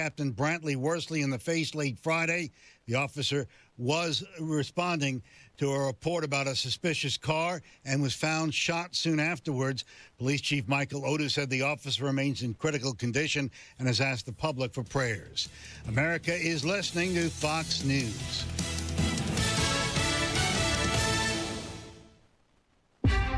Captain Brantley Worsley in the face late Friday. The officer was responding to a report about a suspicious car and was found shot soon afterwards. Police Chief Michael Otis said the officer remains in critical condition and has asked the public for prayers. America is listening to Fox News.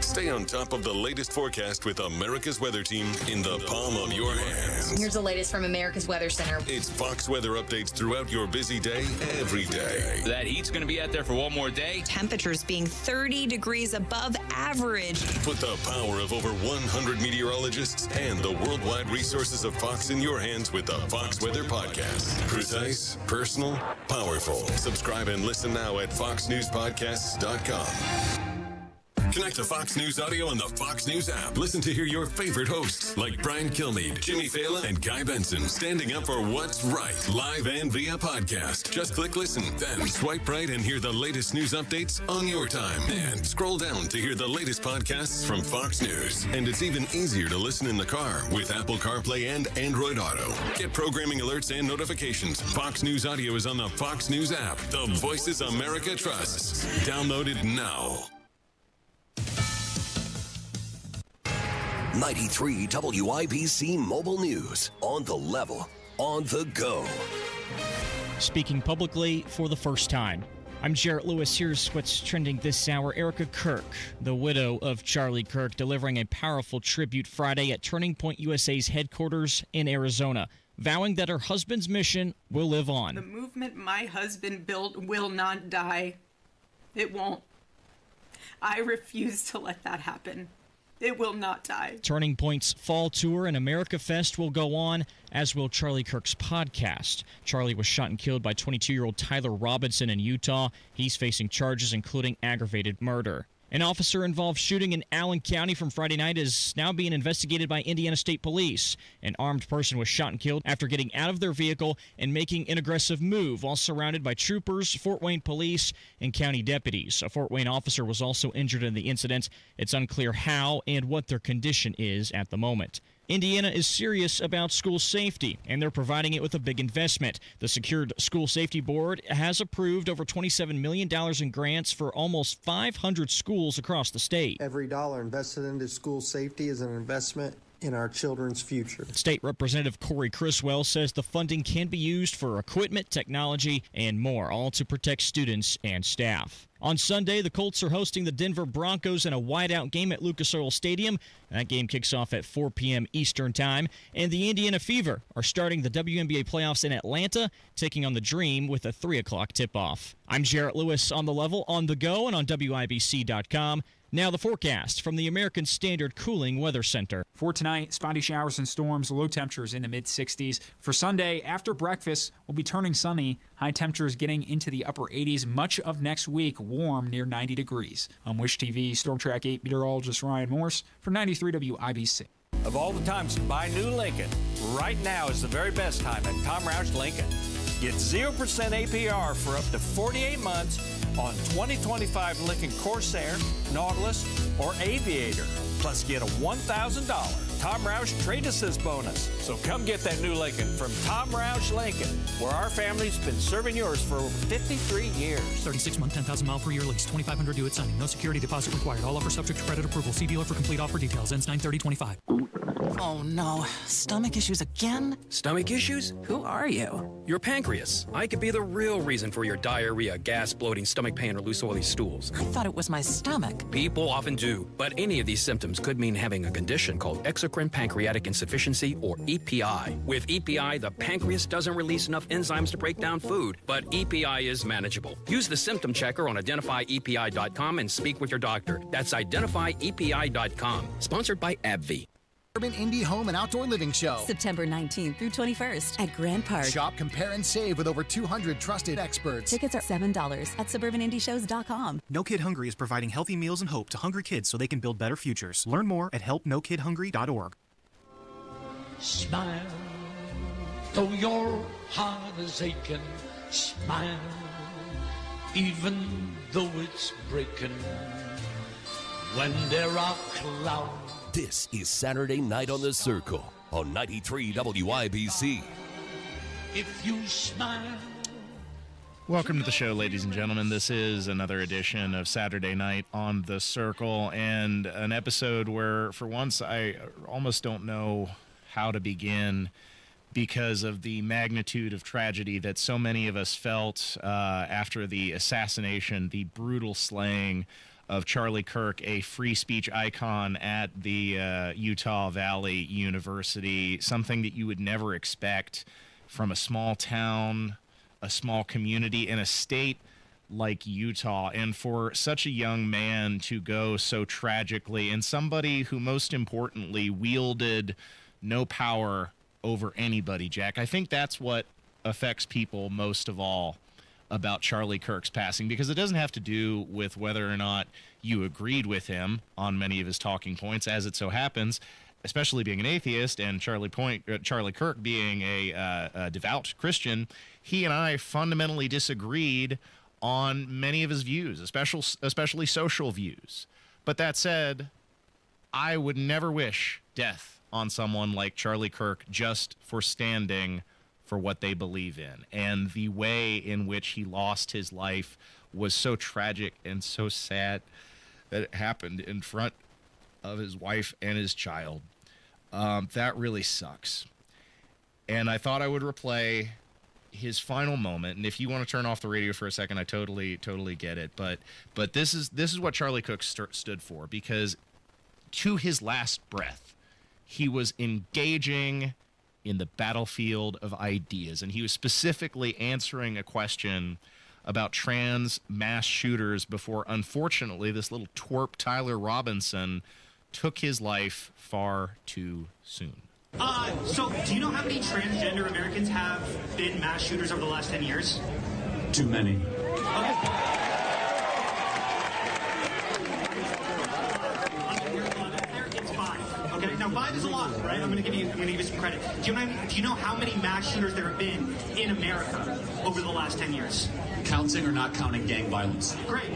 Stay on top of the latest forecast with America's Weather Team in the palm of your hands. Here's the latest from America's Weather Center. It's Fox weather updates throughout your busy day, every day. That heat's going to be out there for one more day. Temperatures being 30 degrees above average. Put the power of over 100 meteorologists and the worldwide resources of Fox in your hands with the Fox Weather Podcast. Precise, personal, powerful. Subscribe and listen now at foxnewspodcasts.com. Connect to Fox News Audio on the Fox News app. Listen to hear your favorite hosts like Brian Kilmeade, Jimmy Fallon, and Guy Benson standing up for what's right, live and via podcast. Just click listen, then swipe right and hear the latest news updates on your time. And scroll down to hear the latest podcasts from Fox News. And it's even easier to listen in the car with Apple CarPlay and Android Auto. Get programming alerts and notifications. Fox News Audio is on the Fox News app. The voices America trusts. Download it now. 93 WIBC Mobile News. On the level, on the go. Speaking publicly for the first time. I'm Jarrett Lewis. Here's what's trending this hour. Erica Kirk, the widow of Charlie Kirk, delivering a powerful tribute Friday at Turning Point USA's headquarters in Arizona, vowing that her husband's mission will live on. The movement my husband built will not die. It won't. I refuse to let that happen. It will not die. Turning Point's fall tour and America Fest will go on, as will Charlie Kirk's podcast. Charlie was shot and killed by 22-year-old Tyler Robinson in Utah. He's facing charges including aggravated murder. An officer-involved shooting in Allen County from Friday night is now being investigated by Indiana State Police. An armed person was shot and killed after getting out of their vehicle and making an aggressive move, while surrounded by troopers, Fort Wayne police, and county deputies. A Fort Wayne officer was also injured in the incident. It's unclear how and what their condition is at the moment. Indiana is serious about school safety, and they're providing it with a big investment. The Secured School Safety Board has approved over $27 million in grants for almost 500 schools across the state. Every dollar invested into school safety is an investment in our children's future. State Representative Corey Criswell says the funding can be used for equipment, technology, and more, all to protect students and staff. On Sunday, the Colts are hosting the Denver Broncos in a whiteout game at Lucas Oil Stadium. That game kicks off at 4 p.m. Eastern Time. And the Indiana Fever are starting the WNBA playoffs in Atlanta, taking on the Dream with a 3 o'clock tip-off. I'm Jarrett Lewis on the level, on the go, and on WIBC.com. Now the forecast from the American Standard Cooling Weather Center. For tonight, spotty showers and storms, low temperatures in the mid-60s. For Sunday, after breakfast, we'll be turning sunny. High temperatures getting into the upper 80s. Much of next week, warm near 90 degrees. I'm Wish TV Storm Track 8 meteorologist Ryan Morse for 93 WIBC. Of all the times to buy new Lincoln, right now is the very best time at Tom Roush Lincoln. Get 0% APR for up to 48 months on 2025 Lincoln Corsair, Nautilus, or Aviator. Plus, get a $1,000 Tom Roush Trade Assist bonus. So come get that new Lincoln from Tom Roush Lincoln, where our family's been serving yours for over 53 years. 36-month, 10,000-mile per year lease, 2,500 due at signing. No security deposit required. All offers subject to credit approval. See dealer for complete offer details. Ends 9/30/25. Oh no, stomach issues again? Stomach issues? Who are you? Your pancreas. I could be the real reason for your diarrhea, gas, bloating, stomach pain, or loose oily stools. I thought it was my stomach. People often do, but any of these symptoms could mean having a condition called exocrine pancreatic insufficiency, or EPI. With EPI, the pancreas doesn't release enough enzymes to break down food, but EPI is manageable. Use the symptom checker on identifyepi.com and speak with your doctor. That's identifyepi.com. Sponsored by AbbVie. Urban Indie Home and Outdoor Living Show. September 19th through 21st at Grand Park. Shop, compare, and save with over 200 trusted experts. Tickets are $7 at suburbanindieshows.com. No Kid Hungry is providing healthy meals and hope to hungry kids so they can build better futures. Learn more at helpnokidhungry.org. Smile, though your heart is aching. Smile, even though it's breaking. When there are clouds. This is Saturday Night on the Circle on 93 WIBC. if you smile. Welcome to the show, ladies and gentlemen. This is another edition of Saturday Night on the Circle, and an episode where, for once, I almost don't know how to begin because of the magnitude of tragedy that so many of us felt after the assassination, the brutal slaying of Charlie Kirk, a free speech icon at the Utah Valley University, something that you would never expect from a small town, a small community in a state like Utah. And for such a young man to go so tragically, and somebody who most importantly wielded no power over anybody, Jack, I think that's what affects people most of all about Charlie Kirk's passing, because it doesn't have to do with whether or not you agreed with him on many of his talking points, as it so happens, especially being an atheist and Charlie Kirk being a devout Christian. He and I fundamentally disagreed on many of his views, especially social views. But that said, I would never wish death on someone like Charlie Kirk just for standing for what they believe in. And the way in which he lost his life was so tragic and so sad that it happened in front of his wife and his child. That really sucks. And I thought I would replay his final moment. And if you want to turn off the radio for a second, I totally get it. But this is what Charlie Kirk stood for, because to his last breath, he was engaging in the battlefield of ideas, and he was specifically answering a question about trans mass shooters before, unfortunately, this little twerp Tyler Robinson took his life far too soon. So do you know how many transgender Americans have been mass shooters over the last 10 years? Too many. Okay. It's 5. Okay, now 5 is a lot, right? I'm gonna give you some credit. Do you know how many mass shooters there have been in America over the last 10 years? Counting or not counting gang violence? Great.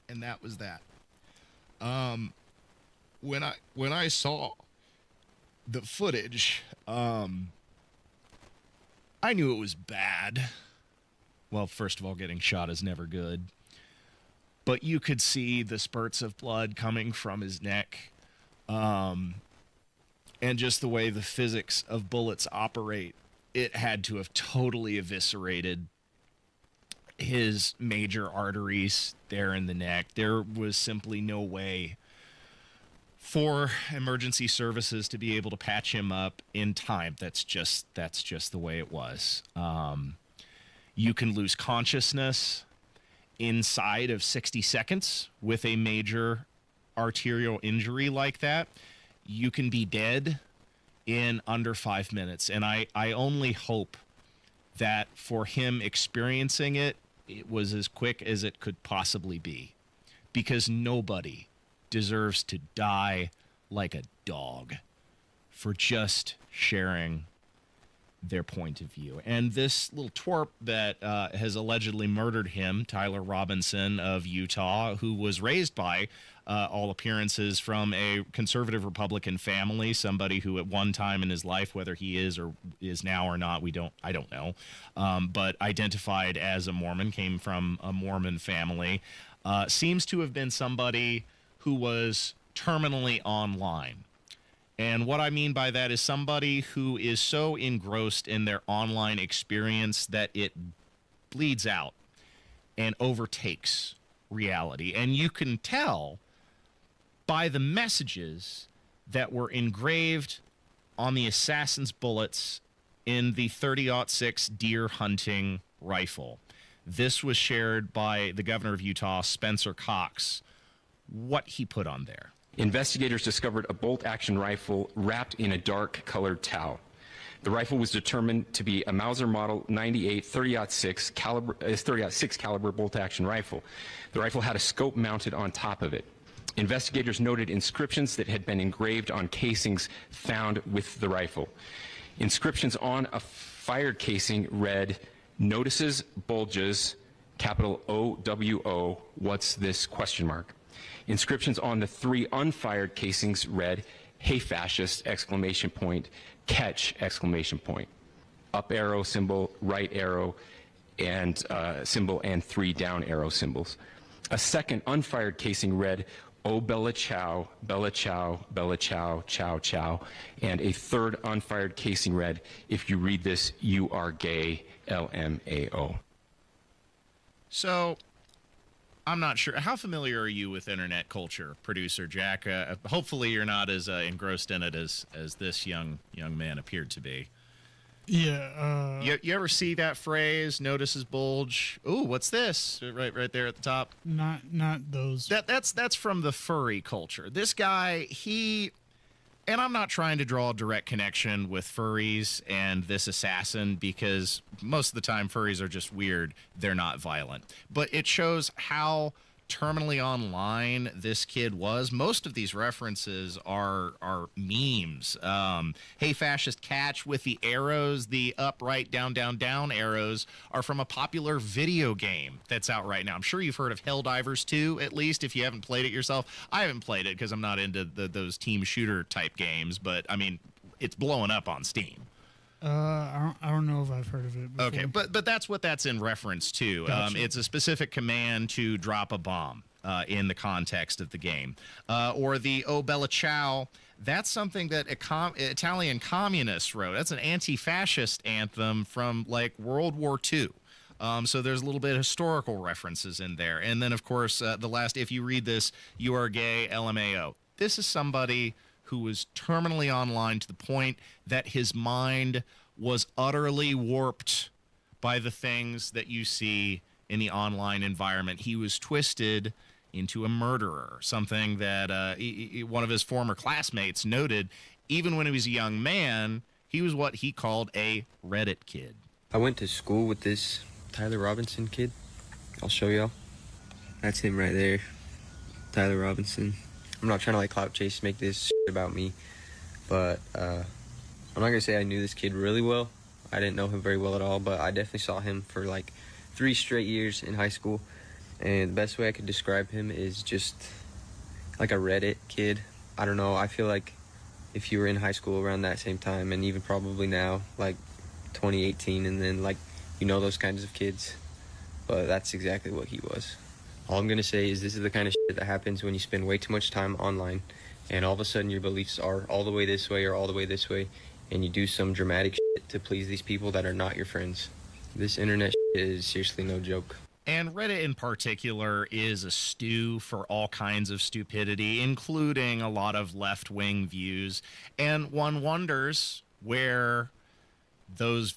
And that was that. When I saw the footage, I knew it was bad. Well, first of all, getting shot is never good. But you could see the spurts of blood coming from his neck. And just the way the physics of bullets operate, it had to have totally eviscerated his major arteries there in the neck. There was simply no way for emergency services to be able to patch him up in time. That's just the way it was. You can lose consciousness inside of 60 seconds with a major arterial injury like that. You can be dead in under 5 minutes. And I only hope that for him experiencing it, it was as quick as it could possibly be, because nobody deserves to die like a dog for just sharing their point of view. And this little twerp that has allegedly murdered him, Tyler Robinson of Utah, who was raised by all appearances from a conservative Republican family, somebody who at one time in his life, whether he is or is now or not, I don't know, but identified as a Mormon, came from a Mormon family, seems to have been somebody who was terminally online. And what I mean by that is somebody who is so engrossed in their online experience that it bleeds out and overtakes reality. And you can tell by the messages that were engraved on the assassin's bullets in the .30-06 deer hunting rifle. This was shared by the governor of Utah, Spencer Cox, what he put on there. Investigators discovered a bolt-action rifle wrapped in a dark-colored towel. The rifle was determined to be a Mauser Model 98 30-06 caliber bolt-action rifle. The rifle had a scope mounted on top of it. Investigators noted inscriptions that had been engraved on casings found with the rifle. Inscriptions on a fired casing read, "Notices, bulges, capital OWO, what's this, question mark." Inscriptions on the 3 unfired casings read, "Hey fascist!" ! Catch! ! Up arrow symbol, right arrow and symbol, and 3 down arrow symbols. A second unfired casing read, "Oh Bella Ciao, Bella Ciao, Bella Ciao, Ciao Ciao," and a third unfired casing read, "If you read this, you are gay, LMAO." So, I'm not sure. How familiar are you with internet culture, producer Jack? Hopefully you're not as engrossed in it as this young man appeared to be. Yeah. You ever see that phrase, "notice his bulge"? Ooh, what's this? Right there at the top. Not those. That's from the furry culture. This guy, and I'm not trying to draw a direct connection with furries and this assassin, because most of the time furries are just weird. They're not violent. But it shows how terminally online this kid was. Most of these references are memes. Hey fascist! Catch with the arrows, the up, right, down, down, down arrows are from a popular video game that's out right now. I'm sure you've heard of Helldivers 2, at least, if you haven't played it yourself. I haven't played it because I'm not into those team shooter type games, but I mean, it's blowing up on Steam. I don't know if I've heard of it before. Okay, but that's what that's in reference to. Gotcha. It's a specific command to drop a bomb in the context of the game. Or the "Oh Bella Ciao," that's something that Italian communists wrote. That's an anti-fascist anthem from like World War II. So there's a little bit of historical references in there. And then, of course, the last, "If you read this, you are gay, LMAO." This is somebody who was terminally online to the point that his mind was utterly warped by the things that you see in the online environment. He was twisted into a murderer, something that one of his former classmates noted. Even when he was a young man, he was what he called a Reddit kid. I went to school with this Tyler Robinson kid. I'll show y'all. That's him right there, Tyler Robinson. I'm not trying to like clout chase, make this shit about me, but I'm not gonna say I knew this kid really well. I didn't know him very well at all, but I definitely saw him for like 3 straight years in high school. And the best way I could describe him is just like a Reddit kid. I don't know, I feel like if you were in high school around that same time, and even probably now, like 2018, and then like, you know, those kinds of kids, but that's exactly what he was. All I'm gonna say is this is the kind of shit that happens when you spend way too much time online, and all of a sudden your beliefs are all the way this way or all the way this way, and you do some dramatic shit to please these people that are not your friends. This internet shit is seriously no joke. And Reddit in particular is a stew for all kinds of stupidity, including a lot of left-wing views. And one wonders where those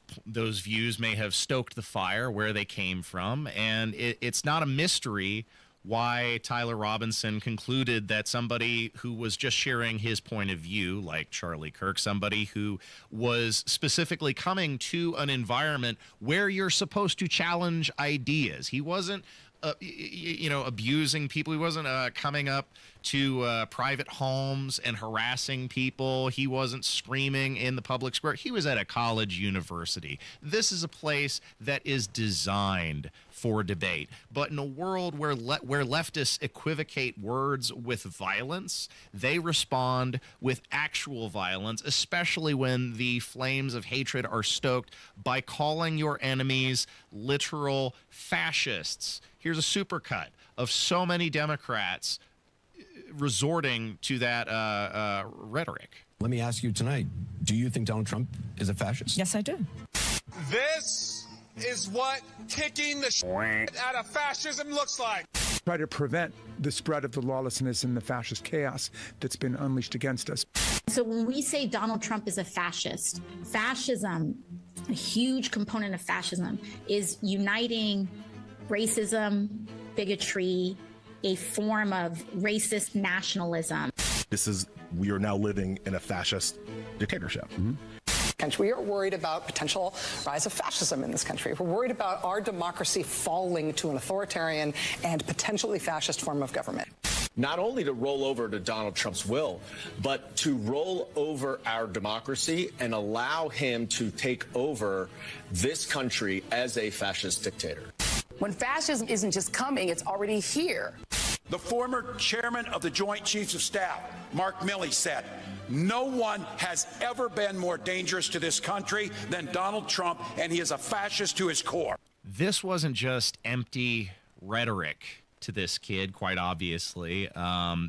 views may have stoked the fire, where they came from. And it's not a mystery why Tyler Robinson concluded that somebody who was just sharing his point of view, like Charlie Kirk, somebody who was specifically coming to an environment where you're supposed to challenge ideas. He wasn't abusing people. He wasn't coming up to private homes and harassing people. He wasn't screaming in the public square. He was at a college university. This is a place that is designed for debate. But in a world where leftists equivocate words with violence, they respond with actual violence, especially when the flames of hatred are stoked by calling your enemies literal fascists. Here's a supercut of so many Democrats resorting to that rhetoric. Let me ask you tonight, do you think Donald Trump is a fascist? Yes, I do. This is what kicking the shit out of fascism looks like. Try to prevent the spread of the lawlessness and the fascist chaos that's been unleashed against us. So when we say Donald Trump is a fascist, fascism, a huge component of fascism is uniting racism, bigotry, a form of racist nationalism. We are now living in a fascist dictatorship. We are worried about potential rise of fascism in this country. We're worried about our democracy falling to an authoritarian and potentially fascist form of government. Not only to roll over to Donald Trump's will, but to roll over our democracy and allow him to take over this country as a fascist dictator. When fascism isn't just coming, it's already here. The former chairman of the Joint Chiefs of Staff, Mark Milley, said, "No one has ever been more dangerous to this country than Donald Trump, and he is a fascist to his core." This wasn't just empty rhetoric to this kid, quite obviously.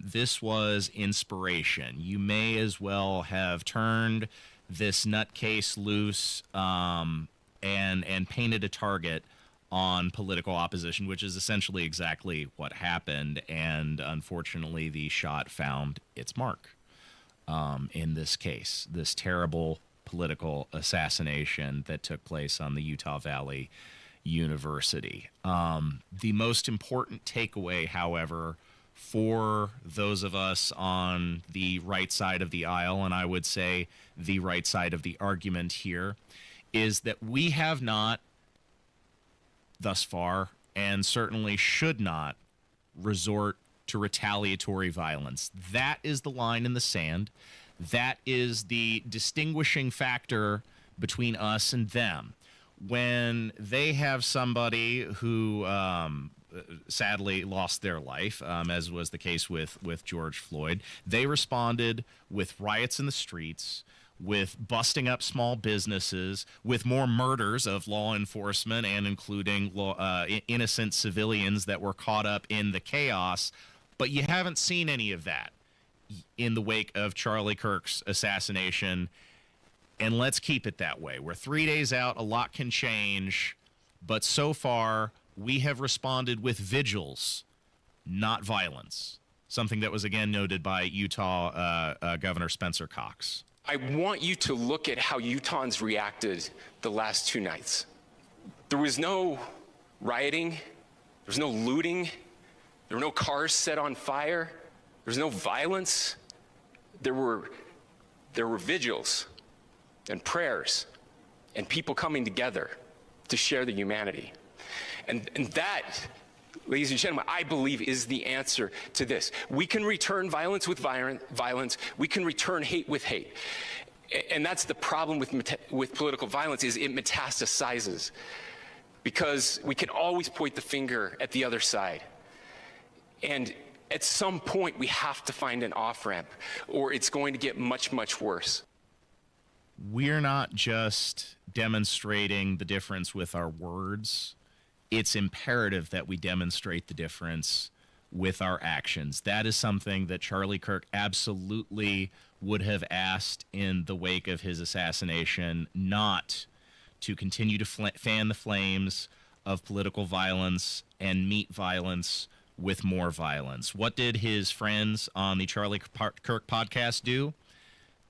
This was inspiration. You may as well have turned this nutcase loose and painted a target on political opposition, which is essentially exactly what happened. And unfortunately, the shot found its mark in this case, this terrible political assassination that took place on the Utah Valley University. The most important takeaway, however, for those of us on the right side of the aisle, and I would say the right side of the argument here, is that we have not thus far, and certainly should not, resort to retaliatory violence. That is the line in the sand. That is the distinguishing factor between us and them. When they have somebody who sadly lost their life, as was the case with George Floyd, they responded with riots in the streets, with busting up small businesses, with more murders of law enforcement and including innocent civilians that were caught up in the chaos. But you haven't seen any of that in the wake of Charlie Kirk's assassination. And let's keep it that way. We're 3 days out. A lot can change. But so far, we have responded with vigils, not violence. Something that was again noted by Utah Governor Spencer Cox. I want you to look at how Utahns reacted the last 2 nights. There was no rioting, there was no looting, there were no cars set on fire, there was no violence. There were vigils and prayers and people coming together to share the humanity. And that, ladies and gentlemen, I believe is the answer to this. We can return violence with violence. We can return hate with hate. And that's the problem with political violence, is it metastasizes. Because we can always point the finger at the other side. And at some point, we have to find an off-ramp, or it's going to get much, much worse. We're not just demonstrating the difference with our words. It's imperative that we demonstrate the difference with our actions. That is something that Charlie Kirk absolutely would have asked in the wake of his assassination, not to continue to fan the flames of political violence and meet violence with more violence. What did his friends on the Charlie Kirk podcast do?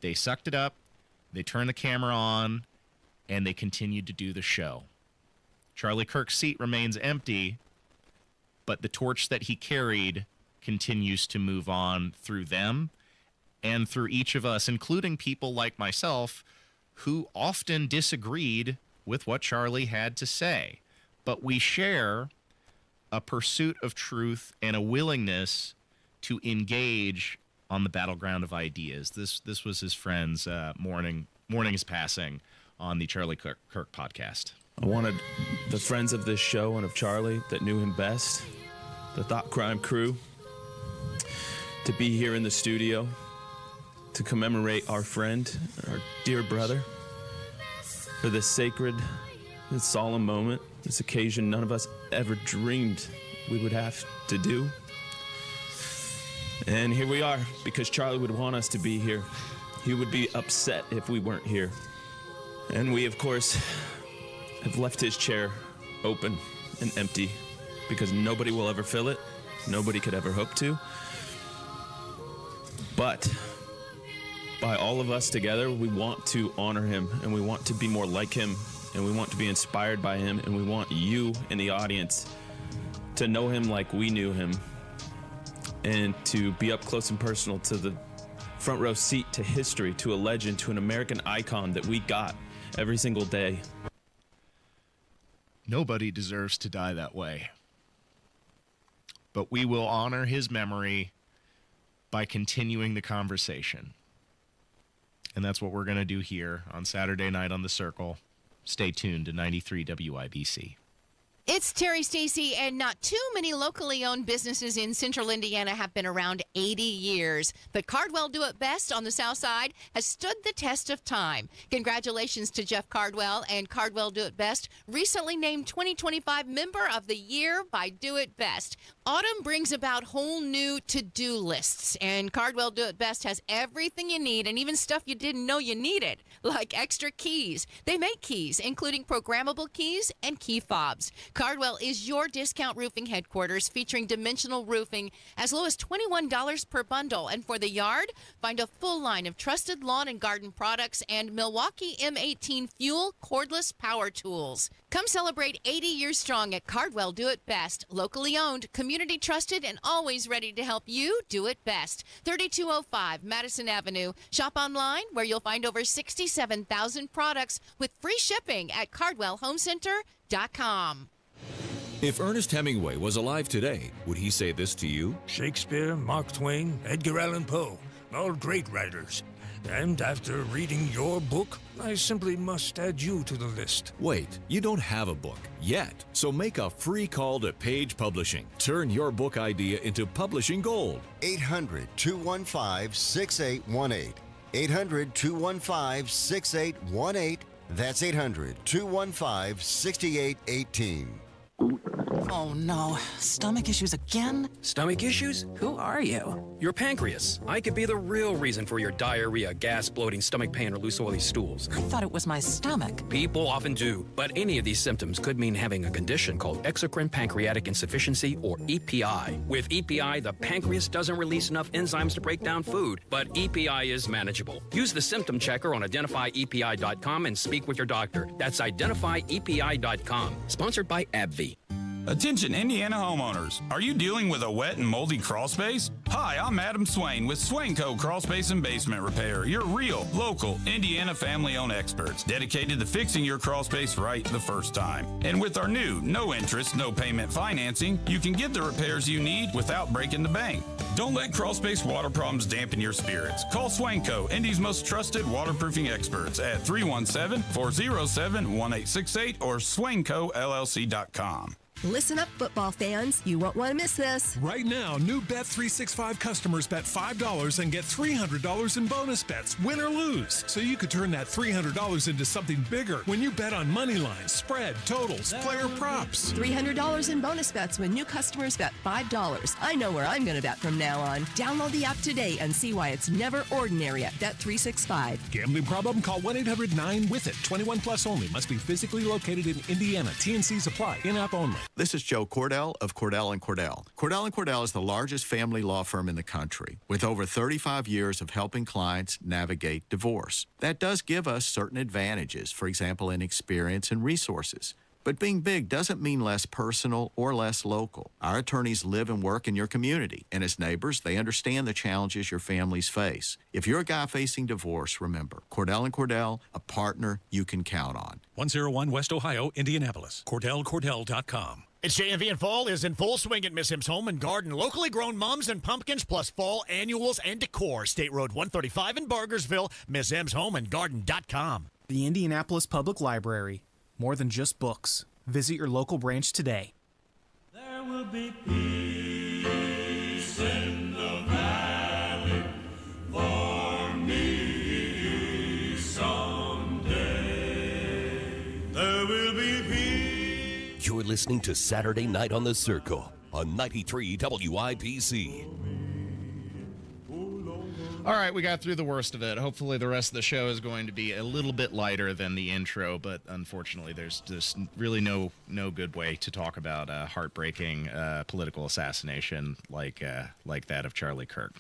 They sucked it up, they turned the camera on, and they continued to do the show. Charlie Kirk's seat remains empty, but the torch that he carried continues to move on through them and through each of us, including people like myself who often disagreed with what Charlie had to say. But we share a pursuit of truth and a willingness to engage on the battleground of ideas. This was his friend's mourning his passing on the Charlie Kirk podcast. I wanted the friends of this show and of Charlie that knew him best, the Thought Crime crew, to be here in the studio to commemorate our friend, our dear brother, for this sacred and solemn moment, this occasion none of us ever dreamed we would have to do. And here we are, because Charlie would want us to be here. He would be upset if we weren't here. And we, of course, have left his chair open and empty because nobody will ever fill it. Nobody could ever hope to. But by all of us together, we want to honor him, and we want to be more like him, and we want to be inspired by him, and we want you in the audience to know him like we knew him, and to be up close and personal to the front row seat to history, to a legend, to an American icon that we got every single day. Nobody deserves to die that way. But we will honor his memory by continuing the conversation. And that's what we're going to do here on Saturday night on The Circle. Stay tuned to 93 WIBC. It's Terry Stacy, and not too many locally owned businesses in central Indiana have been around 80 years. But Cardwell Do It Best on the south side has stood the test of time. Congratulations to Jeff Cardwell and Cardwell Do It Best, recently named 2025 Member of the Year by Do It Best. Autumn brings about whole new to-do lists, and Cardwell Do It Best has everything you need and even stuff you didn't know you needed, like extra keys. They make keys, including programmable keys and key fobs. Cardwell is your discount roofing headquarters, featuring dimensional roofing as low as $21 per bundle. And for the yard, find a full line of trusted lawn and garden products and Milwaukee M18 Fuel cordless power tools. Come celebrate 80 years strong at Cardwell Do It Best. Locally owned, community trusted, and always ready to help you do it best. 3205 Madison Avenue. Shop online where you'll find over 67,000 products with free shipping at CardwellHomeCenter.com. If Ernest Hemingway was alive today, would he say this to you? Shakespeare, Mark Twain, Edgar Allan Poe, all great writers. And after reading your book, I simply must add you to the list. Wait, you don't have a book yet, so make a free call to Page Publishing. Turn your book idea into publishing gold. 800-215-6818. 800-215-6818. That's 800-215-6818. Oh no, stomach issues again? Stomach issues? Who are you? Your pancreas. I could be the real reason for your diarrhea, gas, bloating, stomach pain, or loose oily stools. I thought it was my stomach. People often do, but any of these symptoms could mean having a condition called exocrine pancreatic insufficiency, or EPI. With EPI, the pancreas doesn't release enough enzymes to break down food, but EPI is manageable. Use the symptom checker on identifyepi.com and speak with your doctor. That's identifyepi.com. Sponsored by AbbVie. Attention Indiana homeowners. Are you dealing with a wet and moldy crawl space? Hi, I'm Adam Swain with Swain Co. Crawl Space and Basement Repair, your real, local, Indiana family-owned experts dedicated to fixing your crawl space right the first time. And with our new no interest, no payment financing, you can get the repairs you need without breaking the bank. Don't let crawl space water problems dampen your spirits. Call Swain Co., Indy's most trusted waterproofing experts at 317-407-1868 or swaincollc.com. Listen up, football fans. You won't want to miss this. Right now, new Bet365 customers bet $5 and get $300 in bonus bets, win or lose. So you could turn that $300 into something bigger when you bet on money lines, spread, totals, player props. $300 in bonus bets when new customers bet $5. I know where I'm going to bet from now on. Download the app today and see why it's never ordinary at Bet365. Gambling problem? Call 1-800-9-WITH-IT. 21 plus only. Must be physically located in Indiana. TNCs apply. In-app only. This is Joe Cordell of Cordell & Cordell. Cordell & Cordell is the largest family law firm in the country with over 35 years of helping clients navigate divorce. That does give us certain advantages, for example, in experience and resources. But being big doesn't mean less personal or less local. Our attorneys live and work in your community, and as neighbors, they understand the challenges your families face. If you're a guy facing divorce, remember, Cordell & Cordell, a partner you can count on. 101 West Ohio, Indianapolis. CordellCordell.com. It's JMV and fall is in full swing at Miss M's Home and Garden. Locally grown mums and pumpkins plus fall annuals and decor. State Road 135 in Bargersville. Miss M's Home and Garden.com. The Indianapolis Public Library. More than just books. Visit your local branch today. There will be peace in the valley for me someday. There will be peace. You're listening to Saturday Night on the Circle on 93 WIPC. All right, we got through the worst of it. Hopefully the rest of the show is going to be a little bit lighter than the intro, but unfortunately there's just really no good way to talk about a heartbreaking political assassination like that of Charlie Kirk.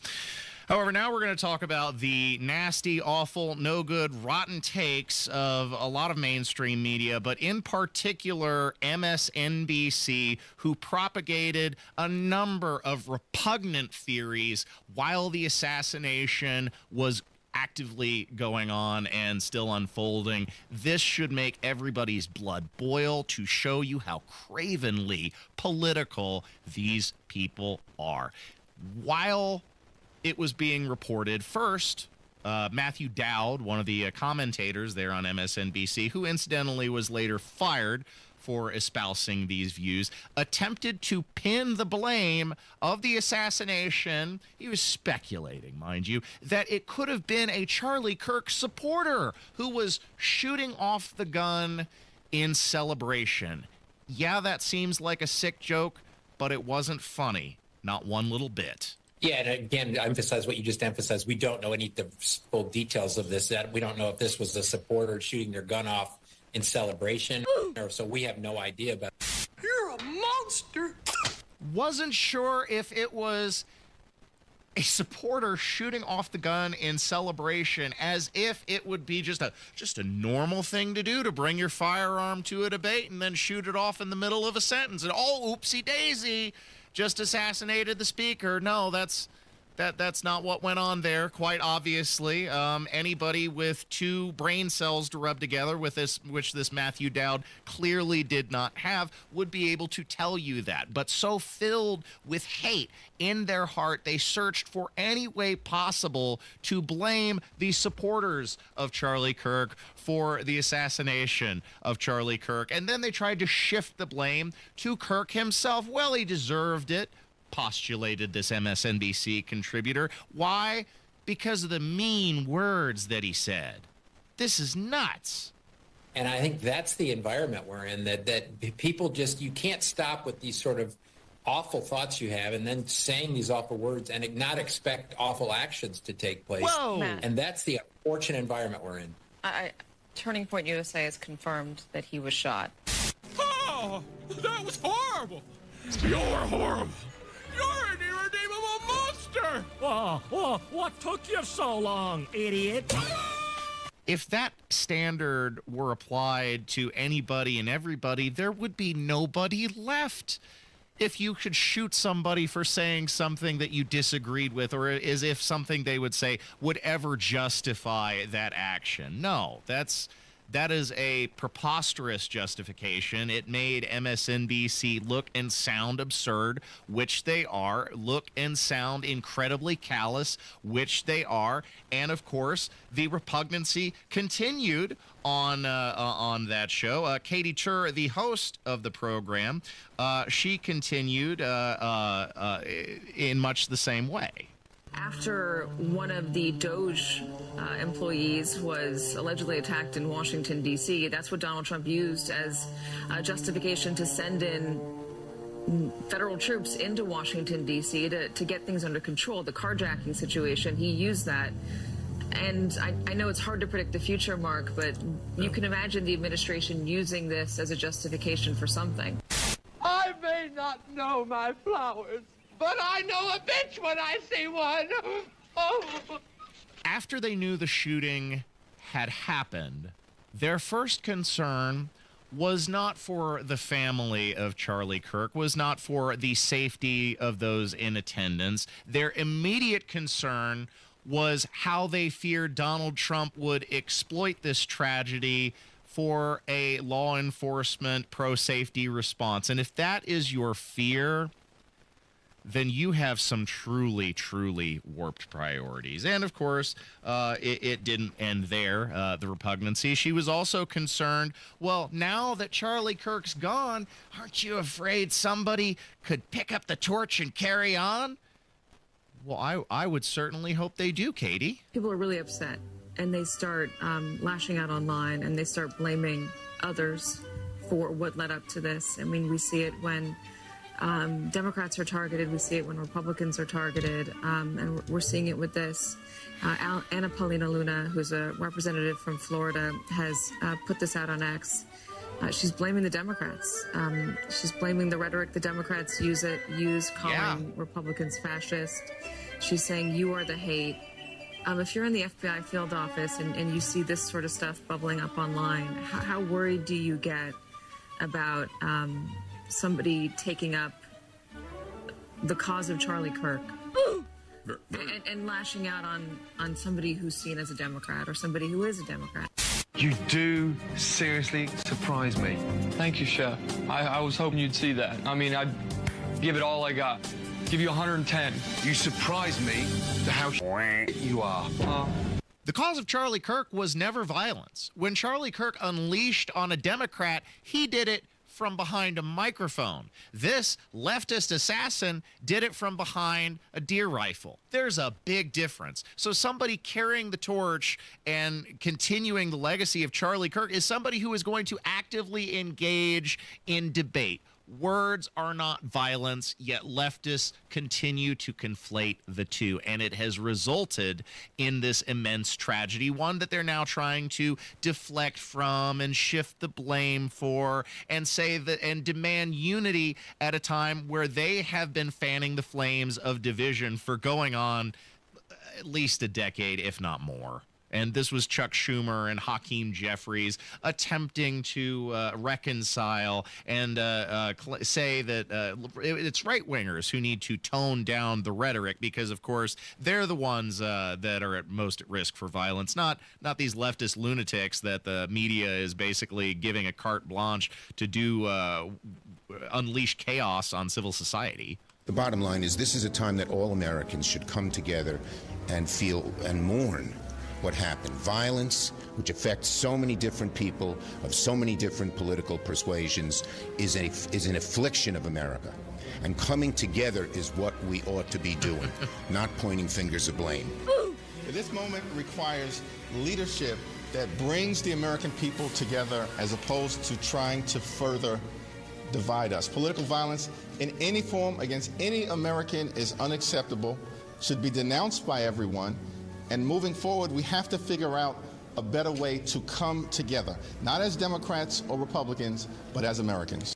However, now we're going to talk about the nasty, awful, no good, rotten takes of a lot of mainstream media, but in particular MSNBC, who propagated a number of repugnant theories while the assassination was actively going on and still unfolding. This should make everybody's blood boil to show you how cravenly political these people are. While it was being reported first, Matthew Dowd, one of the commentators there on MSNBC, who incidentally was later fired for espousing these views, attempted to pin the blame of the assassination. He was speculating, mind you, that it could have been a Charlie Kirk supporter who was shooting off the gun in celebration. Yeah, that seems like a sick joke, but it wasn't funny. Not one little bit. Yeah, and again, I emphasize what you just emphasized. We don't know any of the full details of this. We don't know if this was a supporter shooting their gun off in celebration, or so we have no idea about it. You're a monster. Wasn't sure if it was a supporter shooting off the gun in celebration, as if it would be just a normal thing to do, to bring your firearm to a debate and then shoot it off in the middle of a sentence. And oopsie daisy, just assassinated the speaker. No, that's not what went on there, quite obviously. Anybody with two brain cells to rub together, with this, which this Matthew Dowd clearly did not have, would be able to tell you that. But so filled with hate in their heart, they searched for any way possible to blame the supporters of Charlie Kirk for the assassination of Charlie Kirk. And then they tried to shift the blame to Kirk himself. Well, he deserved it, postulated this MSNBC contributor. Why? Because of the mean words that he said. This is nuts. And I think that's the environment we're in, that people just, you can't stop with these sort of awful thoughts you have and then saying these awful words and not expect awful actions to take place. Whoa. And that's the unfortunate environment we're in. Turning Point USA has confirmed that he was shot. Oh, that was horrible. You're horrible. You're an irredeemable monster! What took you so long, idiot? If that standard were applied to anybody and everybody, there would be nobody left. If you could shoot somebody for saying something that you disagreed with, or as if something they would say would ever justify that action. No, that is a preposterous justification. It made MSNBC look and sound absurd, which they are, look and sound incredibly callous, which they are, and of course, the repugnancy continued on that show. Katie Tur, the host of the program, she continued in much the same way. After one of the Doge employees was allegedly attacked in Washington, D.C., that's what Donald Trump used as justification to send in federal troops into Washington, D.C. to get things under control. The carjacking situation, he used that. And I know it's hard to predict the future, Mark, but you can imagine the administration using this as a justification for something. I may not know my flowers, but I know a bitch when I see one. Oh. After they knew the shooting had happened, their first concern was not for the family of Charlie Kirk, was not for the safety of those in attendance. Their immediate concern was how they feared Donald Trump would exploit this tragedy for a law enforcement pro-safety response. And if that is your fear, then you have some truly, truly warped priorities. And of course, it didn't end there, the repugnancy. She was also concerned, well, now that Charlie Kirk's gone, aren't you afraid somebody could pick up the torch and carry on? Well, I would certainly hope they do, Katie. People are really upset, and they start lashing out online, and they start blaming others for what led up to this. I mean, we see it when Democrats are targeted. We see it when Republicans are targeted, and we're seeing it with this. Anna Paulina Luna, who's a representative from Florida, has put this out on X. She's blaming the Democrats. She's blaming the rhetoric the Democrats use calling Republicans fascist. She's saying, you are the hate. If you're in the FBI field office and you see this sort of stuff bubbling up online, how worried do you get about somebody taking up the cause of Charlie Kirk and lashing out on somebody who's seen as a Democrat or somebody who is a Democrat? You do seriously surprise me. Thank you, Chef. I was hoping you'd see that. I mean, I'd give it all I got. Give you 110. You surprise me to how you are. The cause of Charlie Kirk was never violence. When Charlie Kirk unleashed on a Democrat, he did it from behind a microphone. This leftist assassin did it from behind a deer rifle. There's a big difference. So somebody carrying the torch and continuing the legacy of Charlie Kirk is somebody who is going to actively engage in debate. Words are not violence, yet leftists continue to conflate the two, and it has resulted in this immense tragedy, one that they're now trying to deflect from and shift the blame for and say that and demand unity at a time where they have been fanning the flames of division for going on at least a decade, if not more. And this was Chuck Schumer and Hakeem Jeffries attempting to reconcile and say that it's right-wingers who need to tone down the rhetoric because, of course, they're the ones that are at most at risk for violence, not these leftist lunatics that the media is basically giving a carte blanche to do unleash chaos on civil society. The bottom line is this is a time that all Americans should come together and feel and mourn what happened. Violence, which affects so many different people of so many different political persuasions, is an affliction of America. And coming together is what we ought to be doing, not pointing fingers of blame. This moment requires leadership that brings the American people together as opposed to trying to further divide us. Political violence in any form against any American is unacceptable, should be denounced by everyone. And moving forward, we have to figure out a better way to come together, not as Democrats or Republicans, but as Americans.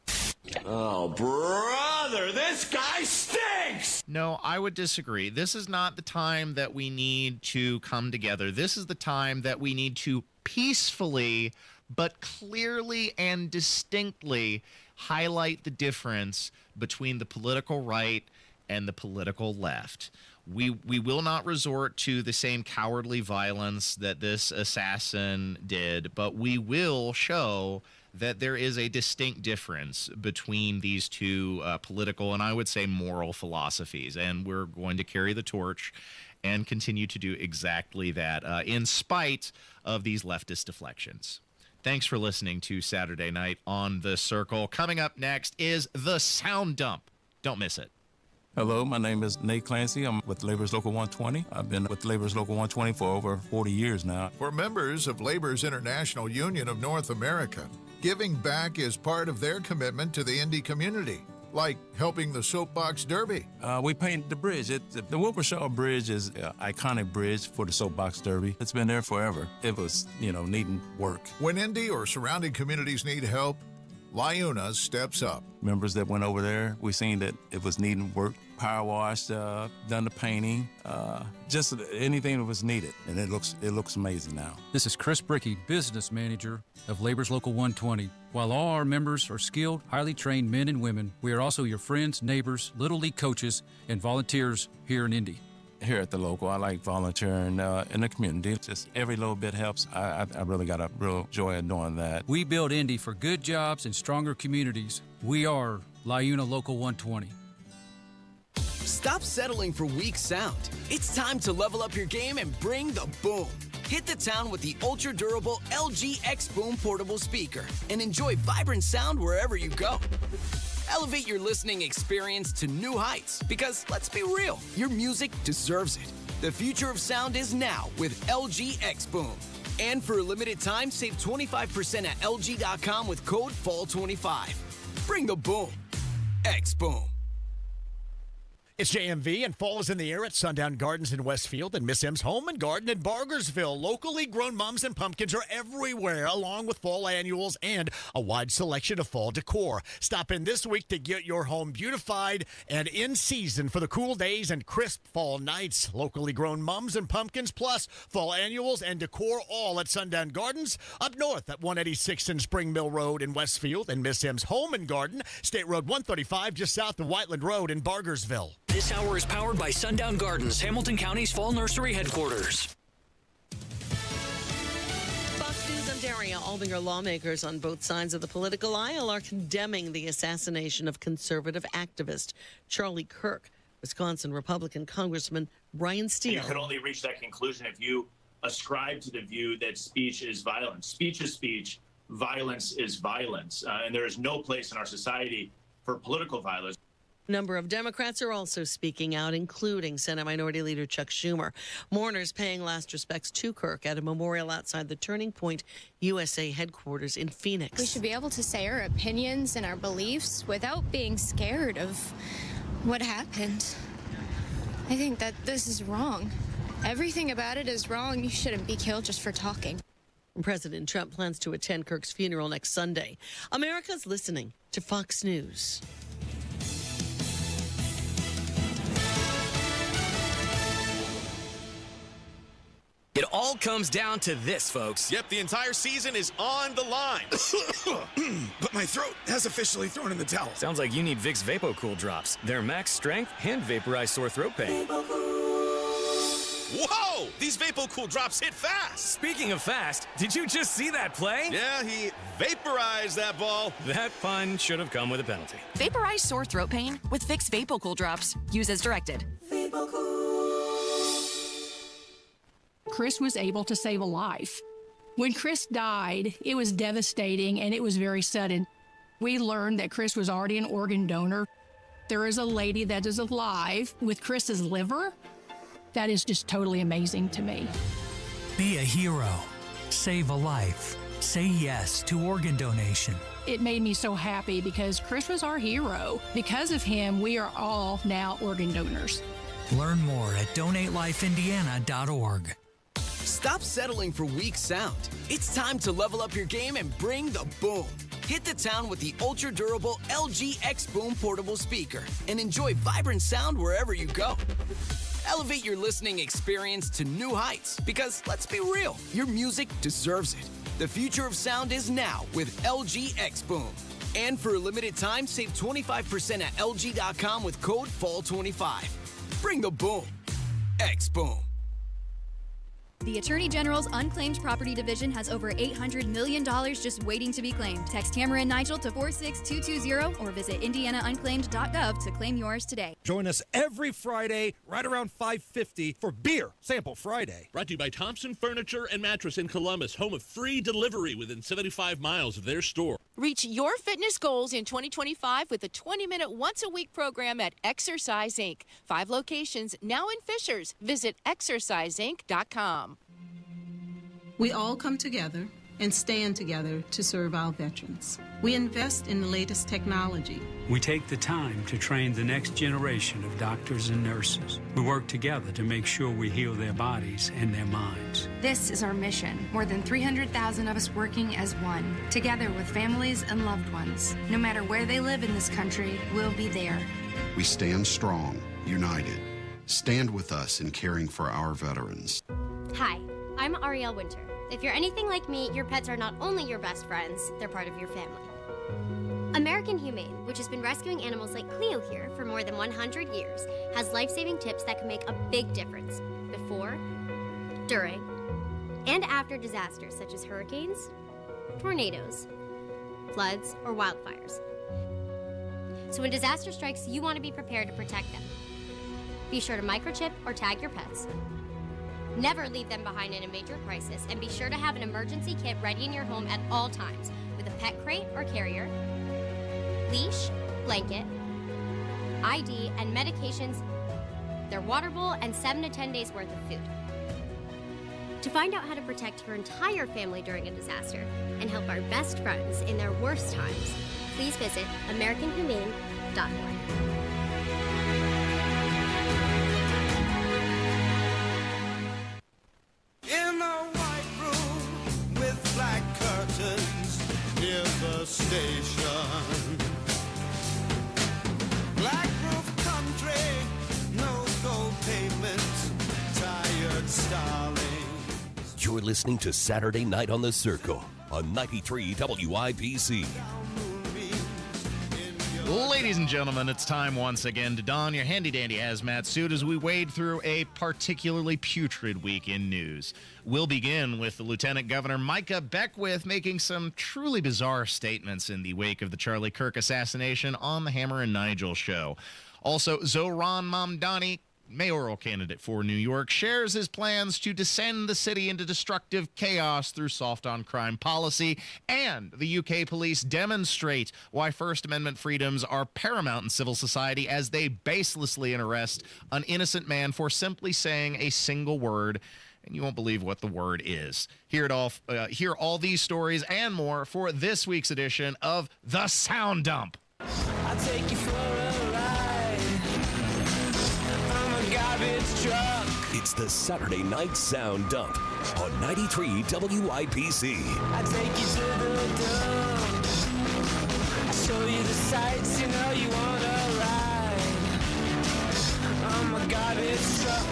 Oh, brother, this guy stinks! No, I would disagree. This is not the time that we need to come together. This is the time that we need to peacefully, but clearly and distinctly highlight the difference between the political right and the political left. We will not resort to the same cowardly violence that this assassin did, but we will show that there is a distinct difference between these two political and I would say moral philosophies, and we're going to carry the torch and continue to do exactly that in spite of these leftist deflections. Thanks for listening to Saturday Night on The Circle. Coming up next is The Sound Dump. Don't miss it. Hello, my name is Nate Clancy. I'm with Labor's Local 120. I've been with Labor's Local 120 for over 40 years now. For members of Labor's International Union of North America, giving back is part of their commitment to the Indy community, like helping the Soapbox Derby. We painted the bridge. The Wilkershaw Bridge is an iconic bridge for the Soapbox Derby. It's been there forever. It was, needing work. When Indy or surrounding communities need help, LIUNA steps up. Members that went over there, we seen that it was needing work, power washed, done the painting, just anything that was needed, and it looks amazing now. This is Chris Brickey, business manager of Labor's Local 120. While all our members are skilled, highly trained men and women, we are also your friends, neighbors, Little League coaches, and volunteers here in Indy. Here at the local, I like volunteering in the community. Just every little bit helps. I really got a real joy in doing that. We build Indy for good jobs and stronger communities. We are LIUNA Local 120. Stop settling for weak sound. It's time to level up your game and bring the boom. Hit the town with the ultra-durable LG X Boom portable speaker and enjoy vibrant sound wherever you go. Elevate your listening experience to new heights because, let's be real, your music deserves it. The future of sound is now with LG X Boom. And for a limited time, save 25% at LG.com with code FALL25. Bring the boom. X Boom. It's JMV, and fall is in the air at Sundown Gardens in Westfield and Miss M's Home and Garden in Bargersville. Locally grown mums and pumpkins are everywhere, along with fall annuals and a wide selection of fall decor. Stop in this week to get your home beautified and in season for the cool days and crisp fall nights. Locally grown mums and pumpkins, plus fall annuals and decor, all at Sundown Gardens. Up north at 186th and Spring Mill Road in Westfield and Miss M's Home and Garden. State Road 135 just south of Whiteland Road in Bargersville. This hour is powered by Sundown Gardens, Hamilton County's fall nursery headquarters. Fox News Ontario, Albinger lawmakers on both sides of the political aisle are condemning the assassination of conservative activist Charlie Kirk. Wisconsin Republican Congressman Brian Steele. You could only reach that conclusion if you ascribe to the view that speech is violence. Speech is speech, violence is violence, and there is no place in our society for political violence. A number of Democrats are also speaking out, including Senate Minority Leader Chuck Schumer. Mourners paying last respects to Kirk at a memorial outside the Turning Point USA headquarters in Phoenix. We should be able to say our opinions and our beliefs without being scared of what happened. I think that this is wrong. Everything about it is wrong. You shouldn't be killed just for talking. President Trump plans to attend Kirk's funeral next Sunday. America's listening to Fox News. It all comes down to this, folks. Yep, the entire season is on the line. But my throat has officially thrown in the towel. Sounds like you need Vicks VapoCool drops. They're max strength and vaporize sore throat pain. Whoa! These VapoCool drops hit fast. Speaking of fast, did you just see that play? Yeah, he vaporized that ball. That pun should have come with a penalty. Vaporize sore throat pain with Vicks VapoCool drops. Use as directed. Chris was able to save a life. When Chris died, it was devastating and it was very sudden. We learned that Chris was already an organ donor. There is a lady that is alive with Chris's liver. That is just totally amazing to me. Be a hero. Save a life. Say yes to organ donation. It made me so happy because Chris was our hero. Because of him, we are all now organ donors. Learn more at donatelifeindiana.org. Stop settling for weak sound. It's time to level up your game and bring the boom. Hit the town with the ultra-durable LG X Boom portable speaker and enjoy vibrant sound wherever you go. Elevate your listening experience to new heights because, let's be real, your music deserves it. The future of sound is now with LG X Boom. And for a limited time, save 25% at LG.com with code FALL25. Bring the boom. X Boom. The Attorney General's Unclaimed Property Division has over $800 million just waiting to be claimed. Text Tamara and Nigel to 46220 or visit indianaunclaimed.gov to claim yours today. Join us every Friday right around 5:50 for Beer Sample Friday. Brought to you by Thompson Furniture and Mattress in Columbus, home of free delivery within 75 miles of their store. Reach your fitness goals in 2025 with a 20-minute once-a-week program at Exercise Inc. 5 locations now in Fishers. Visit exerciseinc.com. We all come together and stand together to serve our veterans. We invest in the latest technology. We take the time to train the next generation of doctors and nurses. We work together to make sure we heal their bodies and their minds. This is our mission. More than 300,000 of us working as one, together with families and loved ones. No matter where they live in this country, we'll be there. We stand strong, united. Stand with us in caring for our veterans. Hi, I'm Ariel Winter. If you're anything like me, your pets are not only your best friends, they're part of your family. American Humane, which has been rescuing animals like Cleo here for more than 100 years, has life-saving tips that can make a big difference before, during, and after disasters such as hurricanes, tornadoes, floods, or wildfires. So when disaster strikes, you want to be prepared to protect them. Be sure to microchip or tag your pets. Never leave them behind in a major crisis, and be sure to have an emergency kit ready in your home at all times with a pet crate or carrier, leash, blanket, ID, and medications, their water bowl, and 7 to 10 days worth of food. To find out how to protect your entire family during a disaster and help our best friends in their worst times, please visit AmericanHumane.org. In a white room with black curtains near the station. Black roof country, no gold pavement, tired starlings. You're listening to Saturday Night on the Circle on 93 WIBC. Ladies and gentlemen, it's time once again to don your handy-dandy hazmat suit as we wade through a particularly putrid week in news. We'll begin with the Lieutenant Governor Micah Beckwith making some truly bizarre statements in the wake of the Charlie Kirk assassination on the Hammer and Nigel show. Also, Zohran Mamdani mayoral candidate for New York, shares his plans to descend the city into destructive chaos through soft-on-crime policy, and the UK police demonstrate why First Amendment freedoms are paramount in civil society as they baselessly arrest an innocent man for simply saying a single word, and you won't believe what the word is. Hear all these stories and more for this week's edition of The Sound Dump. I'll take you for a ride. I'm a garbage truck. It's the Saturday Night Sound Dump on 93 WIPC. I take you to the dump. I show you the sights, you know you want to ride. I'm a garbage truck.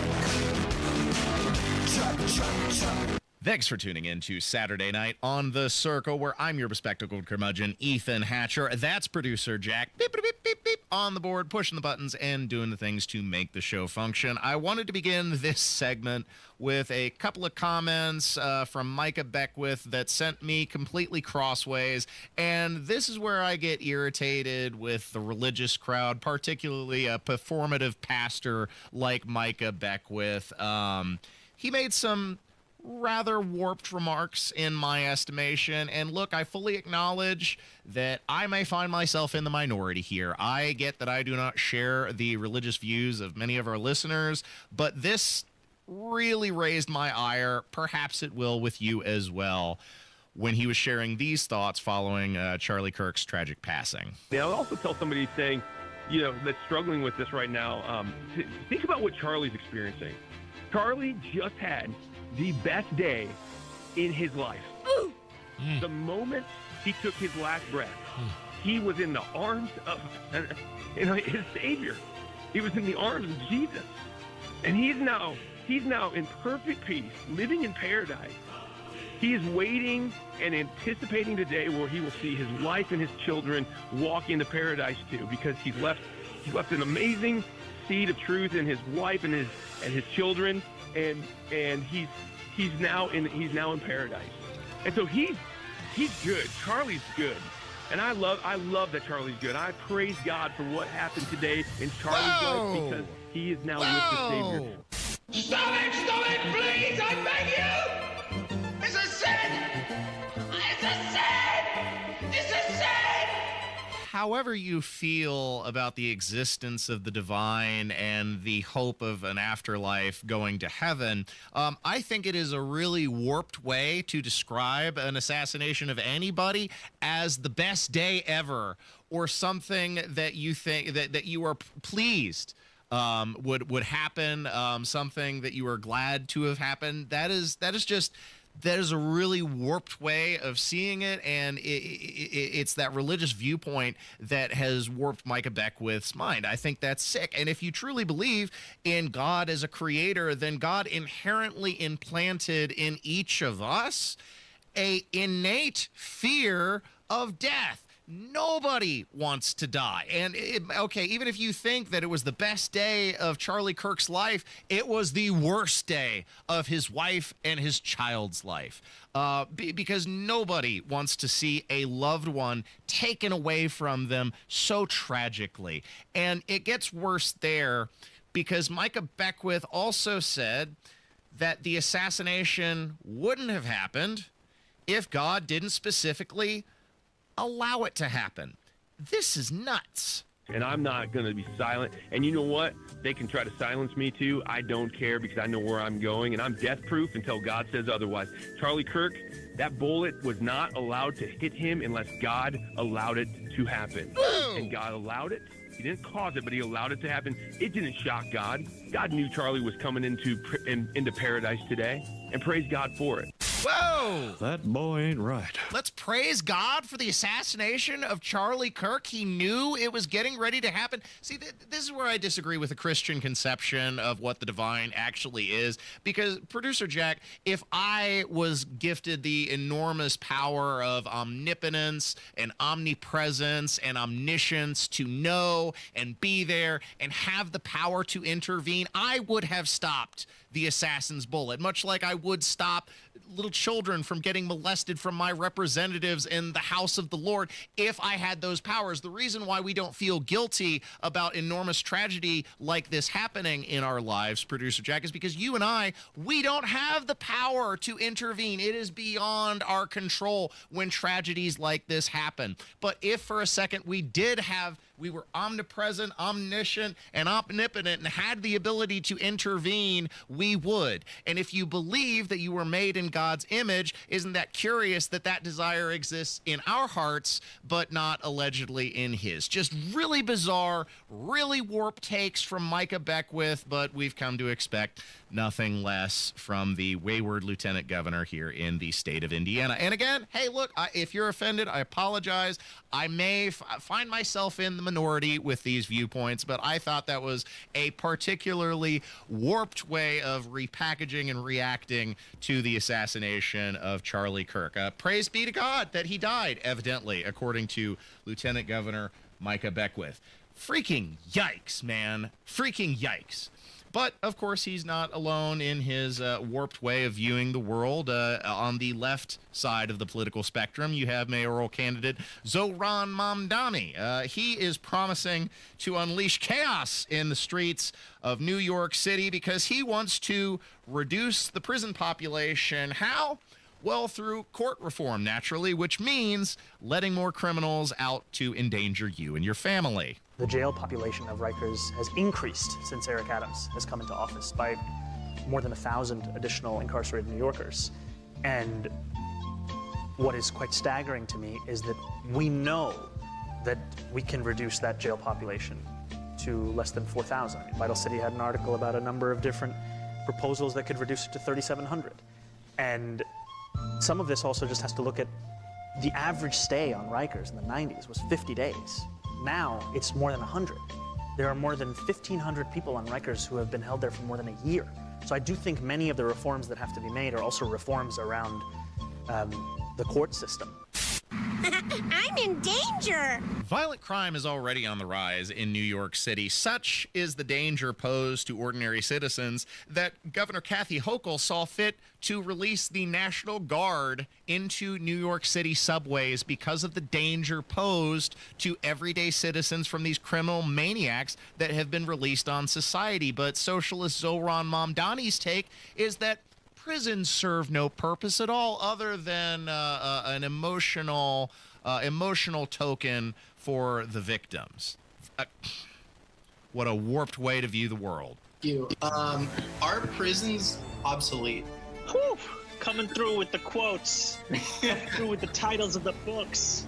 Thanks for tuning in to Saturday Night on The Circle, where I'm your bespectacled curmudgeon, Ethan Hatcher. That's producer Jack, beep, beep, beep, beep, beep, on the board, pushing the buttons and doing the things to make the show function. I wanted to begin this segment with a couple of comments from Micah Beckwith that sent me completely crossways, and this is where I get irritated with the religious crowd, particularly a performative pastor like Micah Beckwith. He made some rather warped remarks in my estimation, and look, I fully acknowledge that I may find myself in the minority here. I get that I do not share the religious views of many of our listeners, but this really raised my ire. Perhaps it will with you as well, when he was sharing these thoughts following Charlie Kirk's tragic passing. Now, I'll also tell somebody saying, that's struggling with this right now, think about what Charlie's experiencing. Charlie just had the best day in his life. The moment he took his last breath, he was in the arms of his Savior. He was in the arms of Jesus. And he's now in perfect peace, living in paradise. He is waiting and anticipating the day where he will see his wife and his children walk into paradise too, because he's left an amazing seed of truth in his wife and his children, and he's now in paradise. And so he's good. Charlie's good. And I love that Charlie's good. I praise God for what happened today in Charlie's life, because he is now with the Savior. Stop it, please, I beg you! It's a sin! It's a sin! It's a sin! However you feel about the existence of the divine and the hope of an afterlife going to heaven, I think it is a really warped way to describe an assassination of anybody as the best day ever, or something that you think that you are pleased would happen, something that you are glad to have happened. That is a really warped way of seeing it, and it's that religious viewpoint that has warped Micah Beckwith's mind. I think that's sick. And if you truly believe in God as a creator, then God inherently implanted in each of us an innate fear of death. Nobody wants to die. And even if you think that it was the best day of Charlie Kirk's life, it was the worst day of his wife and his child's life. Because nobody wants to see a loved one taken away from them so tragically. And it gets worse there, because Micah Beckwith also said that the assassination wouldn't have happened if God didn't specifically allow it to happen. This is nuts. And I'm not going to be silent. And you know what? They can try to silence me too. I don't care, because I know where I'm going, and I'm death-proof until God says otherwise. Charlie Kirk, that bullet was not allowed to hit him unless God allowed it to happen. And God allowed it. He didn't cause it, but he allowed it to happen. It didn't shock God. God knew Charlie was coming into paradise today, and praise God for it. Whoa! That boy ain't right. Let's praise God for the assassination of Charlie Kirk. He knew it was getting ready to happen. See, this is where I disagree with the Christian conception of what the divine actually is. Because, Producer Jack, if I was gifted the enormous power of omnipotence and omnipresence and omniscience to know and be there and have the power to intervene, I would have stopped the assassin's bullet, much like I would stop little children from getting molested from my representatives in the house of the Lord if I had those powers. The reason why we don't feel guilty about enormous tragedy like this happening in our lives, Producer Jack, is because you and I, we don't have the power to intervene. It is beyond our control when tragedies like this happen. But if for a second we were omnipresent, omniscient, and omnipotent and had the ability to intervene, we would. And if you believe that you were made in God's image, isn't that curious that that desire exists in our hearts, but not allegedly in his? Just really bizarre, really warped takes from Micah Beckwith, but we've come to expect nothing less from the wayward lieutenant governor here in the state of Indiana. And again, hey, look, if you're offended, I apologize. I may find myself in the minority with these viewpoints, but I thought that was a particularly warped way of repackaging and reacting to the assassination of Charlie Kirk. Praise be to God that he died, evidently, according to Lieutenant Governor Micah Beckwith. Freaking yikes, man. Freaking yikes. But, of course, he's not alone in his warped way of viewing the world. On the left side of the political spectrum, you have mayoral candidate Zohran Mamdani. He is promising to unleash chaos in the streets of New York City because he wants to reduce the prison population. How? Well, through court reform, naturally, which means letting more criminals out to endanger you and your family. The jail population of Rikers has increased since Eric Adams has come into office by more than 1,000 additional incarcerated New Yorkers. And what is quite staggering to me is that we know that we can reduce that jail population to less than 4,000. Vital City had an article about a number of different proposals that could reduce it to 3,700. And some of this also just has to look at the average stay on Rikers in the 90s was 50 days. Now it's more than 100. There are more than 1,500 people on Rikers who have been held there for more than a year. So I do think many of the reforms that have to be made are also reforms around the court system. I'm in danger! Violent crime is already on the rise in New York City. Such is the danger posed to ordinary citizens that Governor Kathy Hochul saw fit to release the National Guard into New York City subways because of the danger posed to everyday citizens from these criminal maniacs that have been released on society. But socialist Zohran Mamdani's take is that prisons serve no purpose at all other than an emotional token for the victims. What a warped way to view the world. Are prisons obsolete? Whew, coming through with the quotes, coming through with the titles of the books.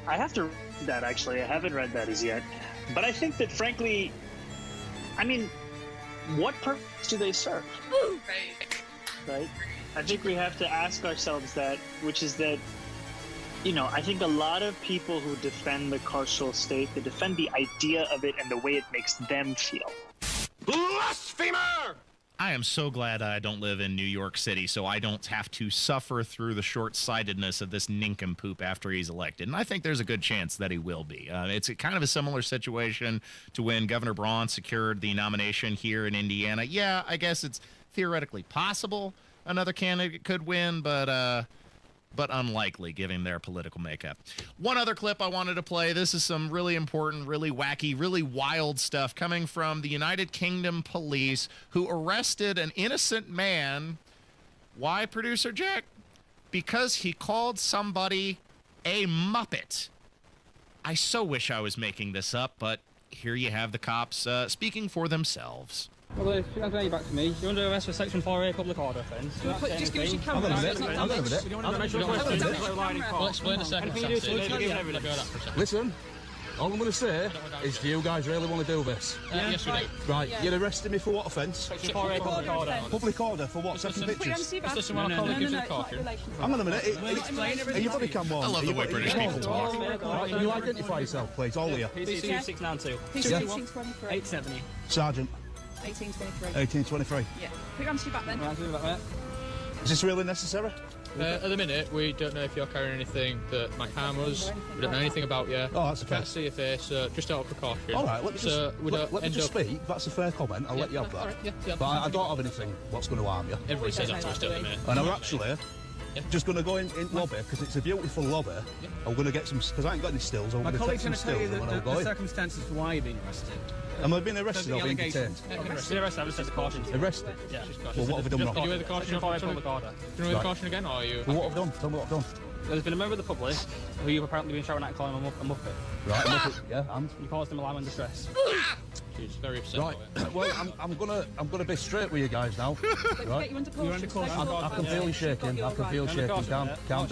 I have to read that, actually. I haven't read that as yet. But I think that, frankly, I mean, what purpose do they serve? Right? I think we have to ask ourselves that, which is that, you know, I think a lot of people who defend the carceral state, they defend the idea of it and the way it makes them feel. Blasphemer! I am so glad I don't live in New York City, so I don't have to suffer through the short-sightedness of this nincompoop after he's elected. And I think there's a good chance that he will be. It's kind of a similar situation to when Governor Braun secured the nomination here in Indiana. Yeah, I guess it's theoretically possible another candidate could win, but unlikely given their political makeup. One other clip I wanted to play. This is some really important, really wacky, really wild stuff coming from the United Kingdom police who arrested an innocent man. Why, Producer Jack? Because he called somebody a Muppet. I so wish I was making this up, but here you have the cops speaking for themselves. Well, if you don't pay back to me, you're under arrest for Section 4A public order offence. Just give us your camera. I'll go with it. I'll explain a second. Listen, all I'm going to say is, do you guys really want to do this? Yes, we do. Right, you're arresting me for what offence? Section 4A public order. Public order for what? Taking pictures? Is this the one I call it gives you a caution? Hang on a minute. Are you body cam on? I love the way British people talk. Right, can you identify yourself, please, all of you? PC 2692. PC 870. Sergeant. 1823. 1823. Yeah. Put your hands to your back then. Is this really necessary? At the minute, we don't know if you're carrying anything that might harm us. We don't know anything about you. Oh, that's okay. Can't see your face, so just out of precaution. All right, let me just speak. That's a fair comment. I'll let you have that. Right, yeah, but I don't have anything what's going to harm you. Everybody says that to us, don't they, mate? And I'm actually just going to go in lobby, because it's a beautiful lobby. I'm going to get some, because I ain't got any stills. I'm going to take some stills. The circumstances for why you've been arrested. Am I being arrested or being detained? Arrested, I just said caution. Arrested? Yeah. Well, what have we done wrong? Can you hear the caution? Public order. Can you hear the caution again, or are you? Well, what have I done? Tell me what I've done. There's been a member of the public who you've apparently been shouting at calling a Muppet. Right, a Muppet, yeah, and? You caused him alarm and distress. She's very upset. Right, well, I'm gonna be straight with you guys now. Right? I can feel you shaking. I can feel you shaking. Calm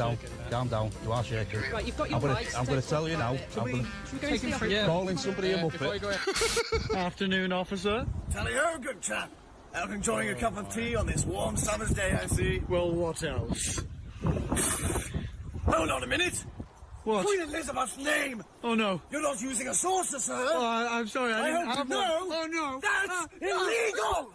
down. You are shaking. Right, you've got your rights. I'm gonna tell you now. I'm gonna calling somebody a Muppet. Afternoon, officer. Tally ho, good chap. Out enjoying a cup of tea on this warm summer's day, I see. Well, what else? Hold on a minute. What? Queen Elizabeth's name. Oh, no. You're not using a saucer, sir. Oh, I'm sorry. I didn't hope have you know. one. Oh, no. That's illegal.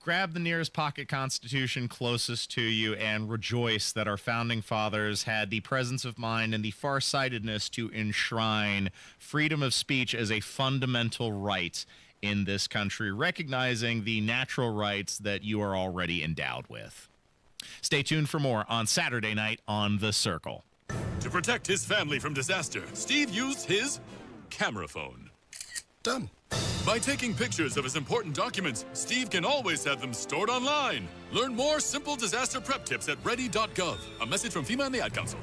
Grab the nearest pocket constitution closest to you and rejoice that our founding fathers had the presence of mind and the farsightedness to enshrine freedom of speech as a fundamental right in this country, recognizing the natural rights that you are already endowed with. Stay tuned for more on Saturday night on The Circle. To protect his family from disaster, Steve used his camera phone. Done. By taking pictures of his important documents, Steve can always have them stored online. Learn more simple disaster prep tips at ready.gov. A message from FEMA and the Ad Council.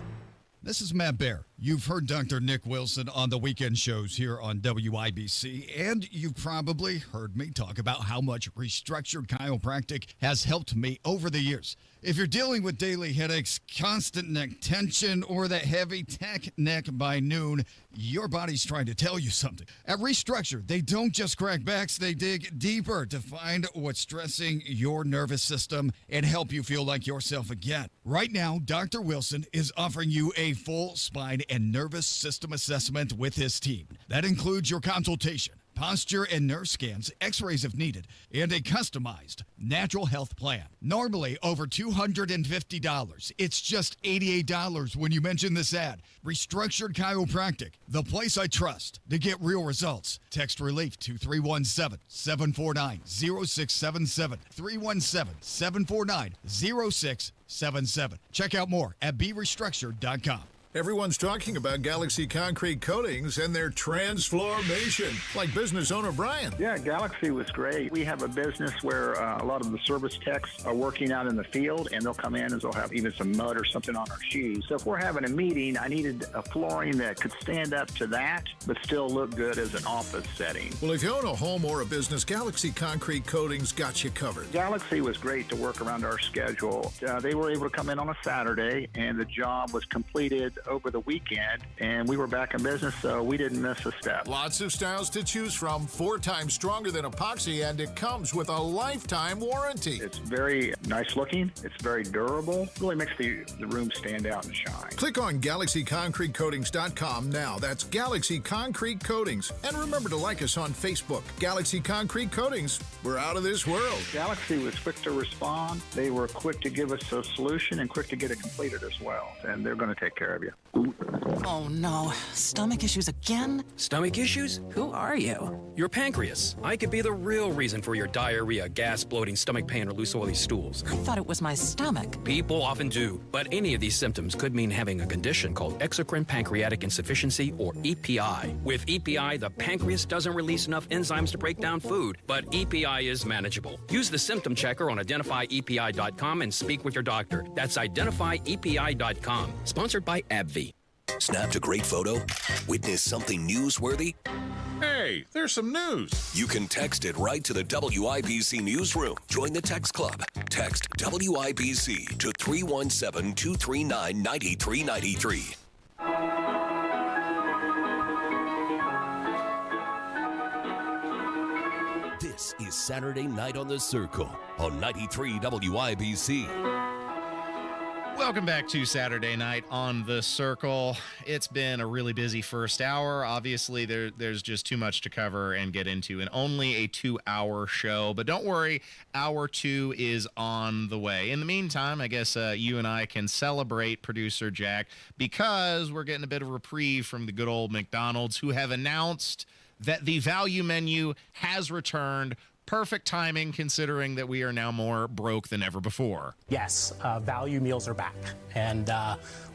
This is Matt Baer. You've heard Dr. Nick Wilson on the weekend shows here on WIBC, and you've probably heard me talk about how much Restructured Chiropractic has helped me over the years. If you're dealing with daily headaches, constant neck tension, or that heavy tech neck by noon, your body's trying to tell you something. At Restructured, they don't just crack backs, they dig deeper to find what's stressing your nervous system and help you feel like yourself again. Right now, Dr. Wilson is offering you a full spine and nervous system assessment with his team. That includes your consultation, posture and nerve scans, x-rays if needed, and a customized natural health plan. Normally over $250. It's just $88 when you mention this ad. Restructured Chiropractic, the place I trust to get real results. Text relief to 317-749-0677. 317-749-0677. Check out more at BeRestructured.com. Everyone's talking about Galaxy Concrete Coatings and their transformation, like business owner Brian. Yeah, Galaxy was great. We have a business where a lot of the service techs are working out in the field, and they'll come in and they'll have even some mud or something on our shoes. So if we're having a meeting, I needed a flooring that could stand up to that, but still look good as an office setting. Well, if you own a home or a business, Galaxy Concrete Coatings got you covered. Galaxy was great to work around our schedule. They were able to come in on a Saturday, and the job was completed over the weekend, and we were back in business, so we didn't miss a step. Lots of styles to choose from, 4 times stronger than epoxy, and it comes with a lifetime warranty. It's very nice looking. It's very durable. Really makes the room stand out and shine. Click on GalaxyConcreteCoatings.com now. That's Galaxy Concrete Coatings. And remember to like us on Facebook. Galaxy Concrete Coatings. We're out of this world. Galaxy was quick to respond. They were quick to give us a solution and quick to get it completed as well. And they're going to take care of you. Oh no, stomach issues again? Stomach issues? Who are you? Your pancreas. I could be the real reason for your diarrhea, gas, bloating, stomach pain, or loose oily stools. I thought it was my stomach. People often do, but any of these symptoms could mean having a condition called exocrine pancreatic insufficiency, or EPI. With EPI, the pancreas doesn't release enough enzymes to break down food, but EPI is manageable. Use the symptom checker on identifyepi.com and speak with your doctor. That's identifyepi.com. Sponsored by AbbVie. Snapped a great photo? Witnessed something newsworthy? Hey, there's some news. You can text it right to the WIBC newsroom. Join the text club. Text WIBC to 317-239-9393. This is Saturday Night on the Circle on 93 WIBC. Welcome back to Saturday Night on the Circle. It's been a really busy first hour. Obviously, there's just too much to cover and get into in only a 2-hour show. But don't worry, hour 2 is on the way. In the meantime, I guess you and I can celebrate producer Jack because we're getting a bit of reprieve from the good old McDonald's, who have announced that the value menu has returned. Perfect timing, considering that we are now more broke than ever before. Yes, value meals are back. And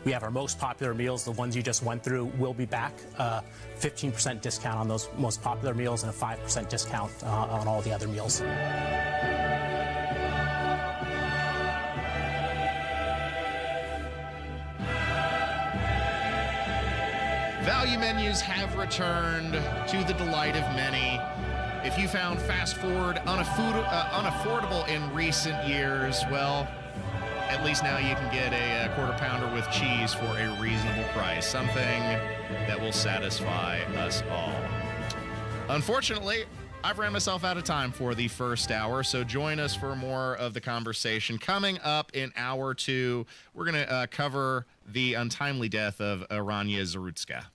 we have our most popular meals, the ones you just went through, will be back. 15% discount on those most popular meals and a 5% discount on all the other meals. Value menus have returned to the delight of many. If you found fast food unaffordable in recent years, well, at least now you can get a quarter pounder with cheese for a reasonable price, something that will satisfy us all. Unfortunately, I've ran myself out of time for the first hour, so join us for more of the conversation. Coming up in hour 2, we're going to cover the untimely death of Aranya Zarutska.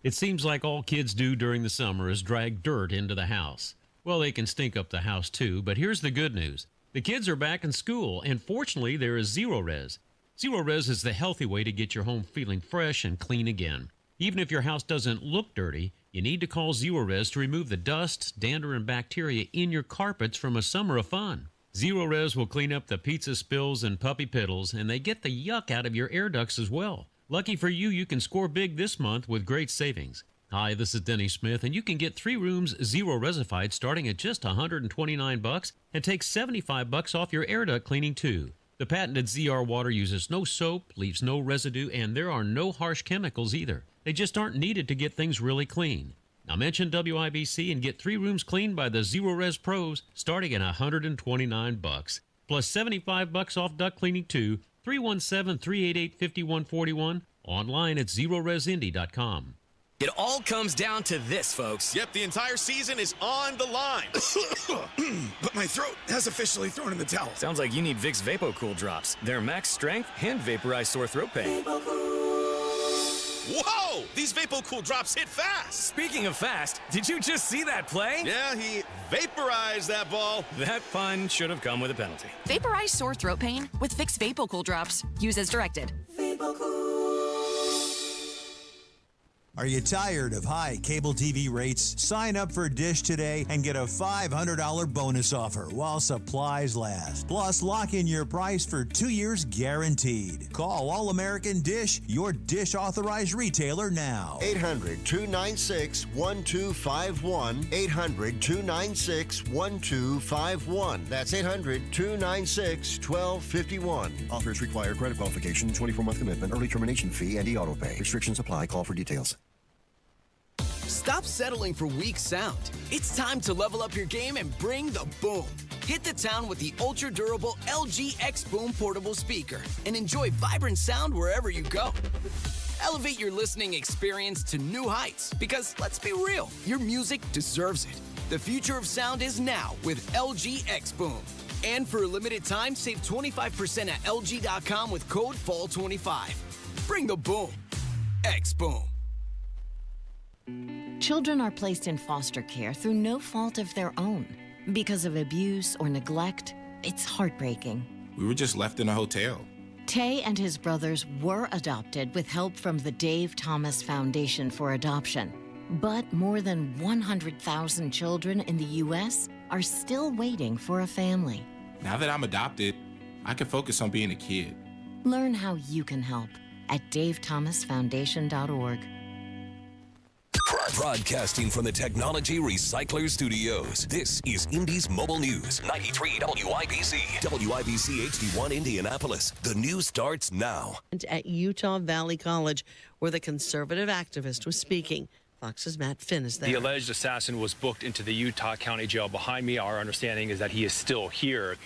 It seems like all kids do during the summer is drag dirt into the house. Well, they can stink up the house too, but here's the good news. The kids are back in school, and fortunately, there is Zero Res. Zero Res is the healthy way to get your home feeling fresh and clean again. Even if your house doesn't look dirty, you need to call Zero Res to remove the dust, dander, and bacteria in your carpets from a summer of fun. Zero Res will clean up the pizza spills and puppy piddles, and they get the yuck out of your air ducts as well. Lucky for you, you can score big this month with great savings. Hi, this is Denny Smith, and you can get 3 rooms Zero Resified starting at just $129 and take $75 off your air duct cleaning too. The patented ZR water uses no soap, leaves no residue, and there are no harsh chemicals either. They just aren't needed to get things really clean. Now mention WIBC and get 3 rooms cleaned by the Zero Res Pros starting at $129, plus $75 off duct cleaning too. 317-388-5141, online at ZeroResIndy.com. It all comes down to this, folks. Yep, the entire season is on the line. But my throat has officially thrown in the towel. Sounds like you need Vicks VapoCool drops. They're max strength and vaporize sore throat pain. Whoa! These VapoCool drops hit fast. Speaking of fast, did you just see that play? Yeah, he vaporized that ball. That pun should have come with a penalty. Vaporize sore throat pain with Vicks VapoCool drops. Use as directed. Are you tired of high cable TV rates? Sign up for Dish today and get a $500 bonus offer while supplies last. Plus, lock in your price for 2 years guaranteed. Call All American Dish, your Dish authorized retailer now. 800-296-1251. 800-296-1251. That's 800-296-1251. Offers require credit qualification, 24-month commitment, early termination fee, and e-auto pay. Restrictions apply. Call for details. Stop settling for weak sound. It's time to level up your game and bring the boom. Hit the town with the ultra-durable LG X Boom portable speaker and enjoy vibrant sound wherever you go. Elevate your listening experience to new heights because, let's be real, your music deserves it. The future of sound is now with LG X Boom. And for a limited time, save 25% at LG.com with code FALL25. Bring the boom. X Boom. Children are placed in foster care through no fault of their own. Because of abuse or neglect, it's heartbreaking. We were just left in a hotel. Tay and his brothers were adopted with help from the Dave Thomas Foundation for Adoption. But more than 100,000 children in the U.S. are still waiting for a family. Now that I'm adopted, I can focus on being a kid. Learn how you can help at davethomasfoundation.org. Broadcasting from the Technology Recycler Studios, this is Indy's Mobile News, 93 WIBC, WIBC HD1 Indianapolis. The news starts now. At Utah Valley College, where the conservative activist was speaking. Fox's Matt Finn is there. The alleged assassin was booked into the Utah County Jail behind me. Our understanding is that he is still here.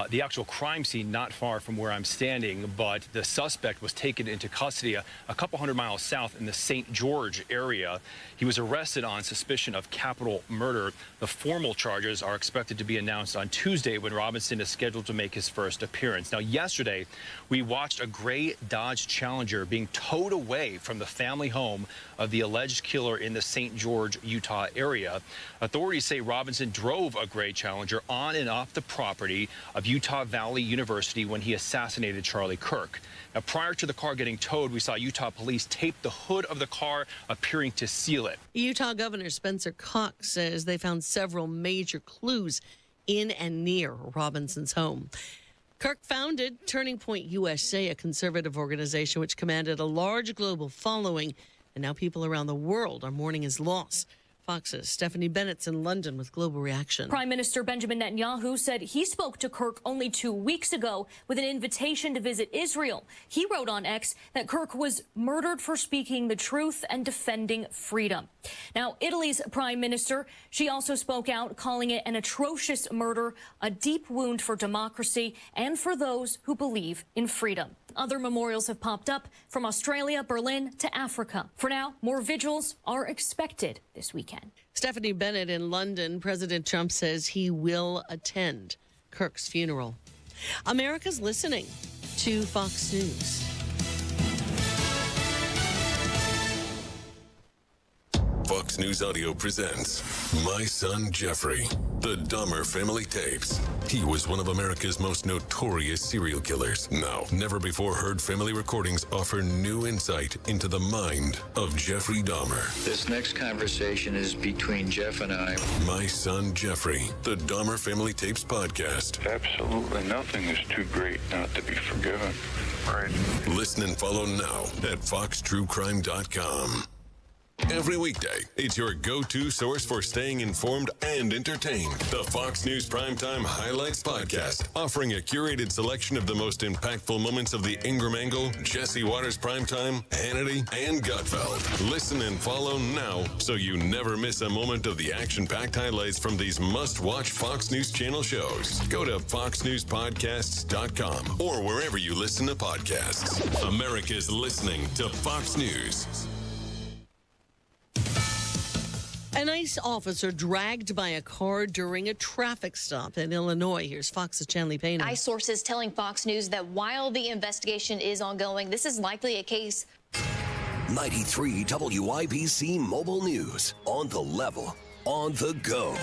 The actual crime scene not far from where I'm standing, but the suspect was taken into custody a couple hundred miles south in the St. George area. He was arrested on suspicion of capital murder. The formal charges are expected to be announced on Tuesday when Robinson is scheduled to make his first appearance. Now, yesterday, we watched a gray Dodge Challenger being towed away from the family home of the alleged killer in the St. George, Utah area. Authorities say Robinson drove a gray Challenger on and off the property of Utah Valley University when he assassinated Charlie Kirk. Now, prior to the car getting towed, we saw Utah police tape the hood of the car, appearing to seal it. Utah Governor Spencer Cox says they found several major clues in and near Robinson's home. Kirk founded Turning Point USA, a conservative organization which commanded a large global following, and now people around the world are mourning his loss. Fox's Stephanie Bennett's in London with Global Reaction. Prime Minister Benjamin Netanyahu said he spoke to Kirk only 2 weeks ago with an invitation to visit Israel. He wrote on X that Kirk was murdered for speaking the truth and defending freedom. Now, Italy's prime minister, she also spoke out, calling it an atrocious murder, a deep wound for democracy and for those who believe in freedom. Other memorials have popped up from Australia, Berlin to Africa. For now, more vigils are expected this weekend. Stephanie Bennett in London. President Trump says he will attend Kirk's funeral. America's listening to Fox News. Fox News Audio presents My Son Jeffrey, the Dahmer Family Tapes. He was one of America's most notorious serial killers. Now, never before heard family recordings offer new insight into the mind of Jeffrey Dahmer. This next conversation is between Jeff and I. My Son Jeffrey, the Dahmer Family Tapes podcast. Absolutely nothing is too great not to be forgiven. Right. Listen and follow now at foxtruecrime.com. Every weekday, it's your go-to source for staying informed and entertained. The Fox News Primetime Highlights Podcast, offering a curated selection of the most impactful moments of the Ingram Angle, Jesse Waters Primetime, Hannity, and Gutfeld. Listen and follow now so you never miss a moment of the action-packed highlights from these must-watch Fox News Channel shows. Go to foxnewspodcasts.com or wherever you listen to podcasts. America's listening to Fox News. An ICE officer dragged by a car during a traffic stop in Illinois. Here's Fox's Chanley Payne. ICE sources telling Fox News that while the investigation is ongoing, this is likely a case. 93 WIBC Mobile News. On the level, on the go.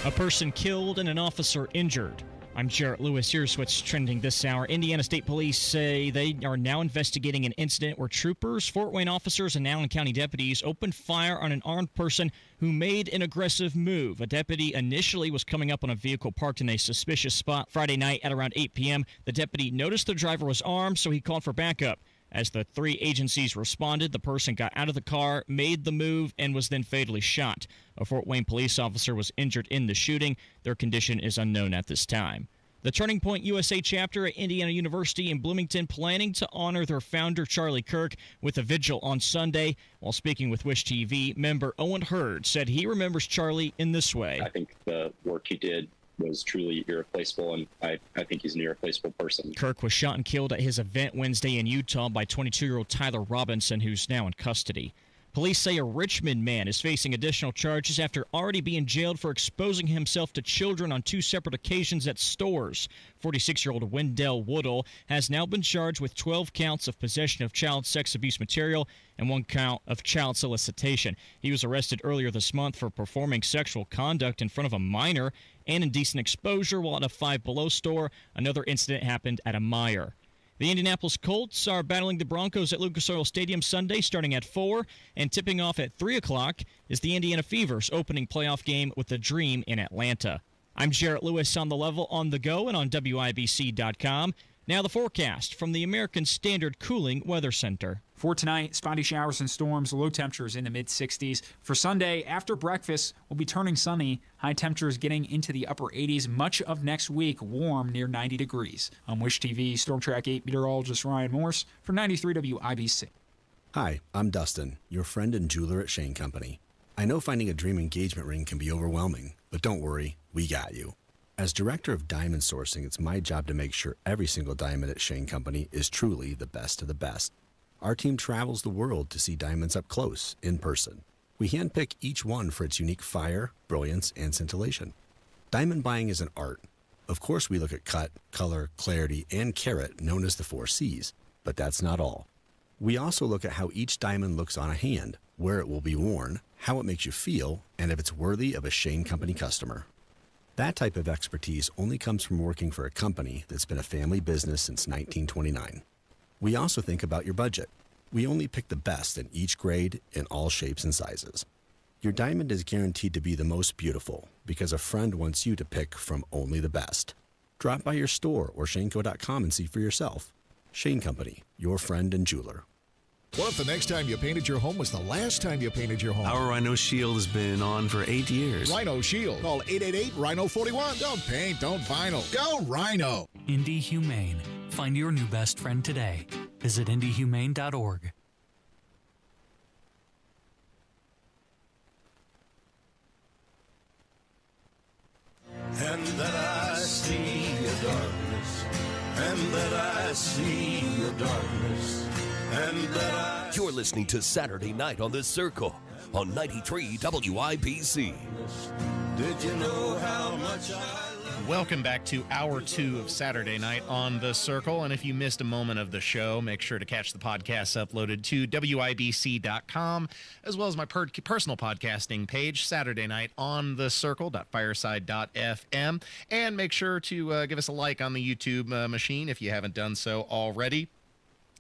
A person killed and an officer injured. I'm Jarrett Lewis. Here's what's trending this hour. Indiana State Police say they are now investigating an incident where troopers, Fort Wayne officers, and Allen County deputies opened fire on an armed person who made an aggressive move. A deputy initially was coming up on a vehicle parked in a suspicious spot Friday night at around 8 p.m. The deputy noticed the driver was armed, so he called for backup. As the three agencies responded, the person got out of the car, made the move, and was then fatally shot. A Fort Wayne police officer was injured in the shooting. Their condition is unknown at this time. The Turning Point USA chapter at Indiana University in Bloomington planning to honor their founder, Charlie Kirk, with a vigil on Sunday. While speaking with Wish TV, member Owen Hurd said he remembers Charlie in this way. I think the work he did was truly irreplaceable, and I think he's an irreplaceable person. Kirk was shot and killed at his event Wednesday in Utah by 22-year-old Tyler Robinson, who's now in custody. Police say a Richmond man is facing additional charges after already being jailed for exposing himself to children on 2 separate occasions at stores. 46-year-old Wendell Woodall has now been charged with 12 counts of possession of child sex abuse material and 1 count of child solicitation. He was arrested earlier this month for performing sexual conduct in front of a minor and indecent exposure while at a Five Below store. Another incident happened at a Meijer. The Indianapolis Colts are battling the Broncos at Lucas Oil Stadium Sunday starting at 4, and tipping off at 3 o'clock is the Indiana Fever's opening playoff game with the Dream in Atlanta. I'm Jarrett Lewis on the level, on the go, and on WIBC.com. Now the forecast from the American Standard Cooling Weather Center. For tonight, spotty showers and storms, low temperatures in the mid-60s. For Sunday, after breakfast, we'll be turning sunny. High temperatures getting into the upper 80s. Much of next week, warm near 90 degrees. I'm Wish TV Storm Track 8 meteorologist Ryan Morse for 93 WIBC. Hi, I'm Dustin, your friend and jeweler at Shane Company. I know finding a dream engagement ring can be overwhelming, but don't worry, we got you. As director of diamond sourcing, it's my job to make sure every single diamond at Shane Company is truly the best of the best. Our team travels the world to see diamonds up close, in person. We handpick each one for its unique fire, brilliance, and scintillation. Diamond buying is an art. Of course, we look at cut, color, clarity, and carat, known as the 4 C's, but that's not all. We also look at how each diamond looks on a hand, where it will be worn, how it makes you feel, and if it's worthy of a Shane Company customer. That type of expertise only comes from working for a company that's been a family business since 1929. We also think about your budget. We only pick the best in each grade in all shapes and sizes. Your diamond is guaranteed to be the most beautiful because a friend wants you to pick from only the best. Drop by your store or shaneco.com and see for yourself. Shane Company, your friend and jeweler. What if the next time you painted your home was the last time you painted your home? Our Rhino Shield has been on for 8 years. Rhino Shield. Call 888-RHINO-41. Don't paint, don't vinyl. Go Rhino. Indy Humane. Find your new best friend today. Visit indyhumane.org. And that I see your darkness, and that I see your darkness, and that I... You're listening to Saturday Night on The Circle on 93 WIBC. Did you know how much I... Welcome back to Hour 2 of Saturday Night on The Circle. And if you missed a moment of the show, make sure to catch the podcast uploaded to WIBC.com, as well as my personal podcasting page, Saturday Night on The Circle.fireside.fm. And make sure to give us a like on the YouTube machine if you haven't done so already.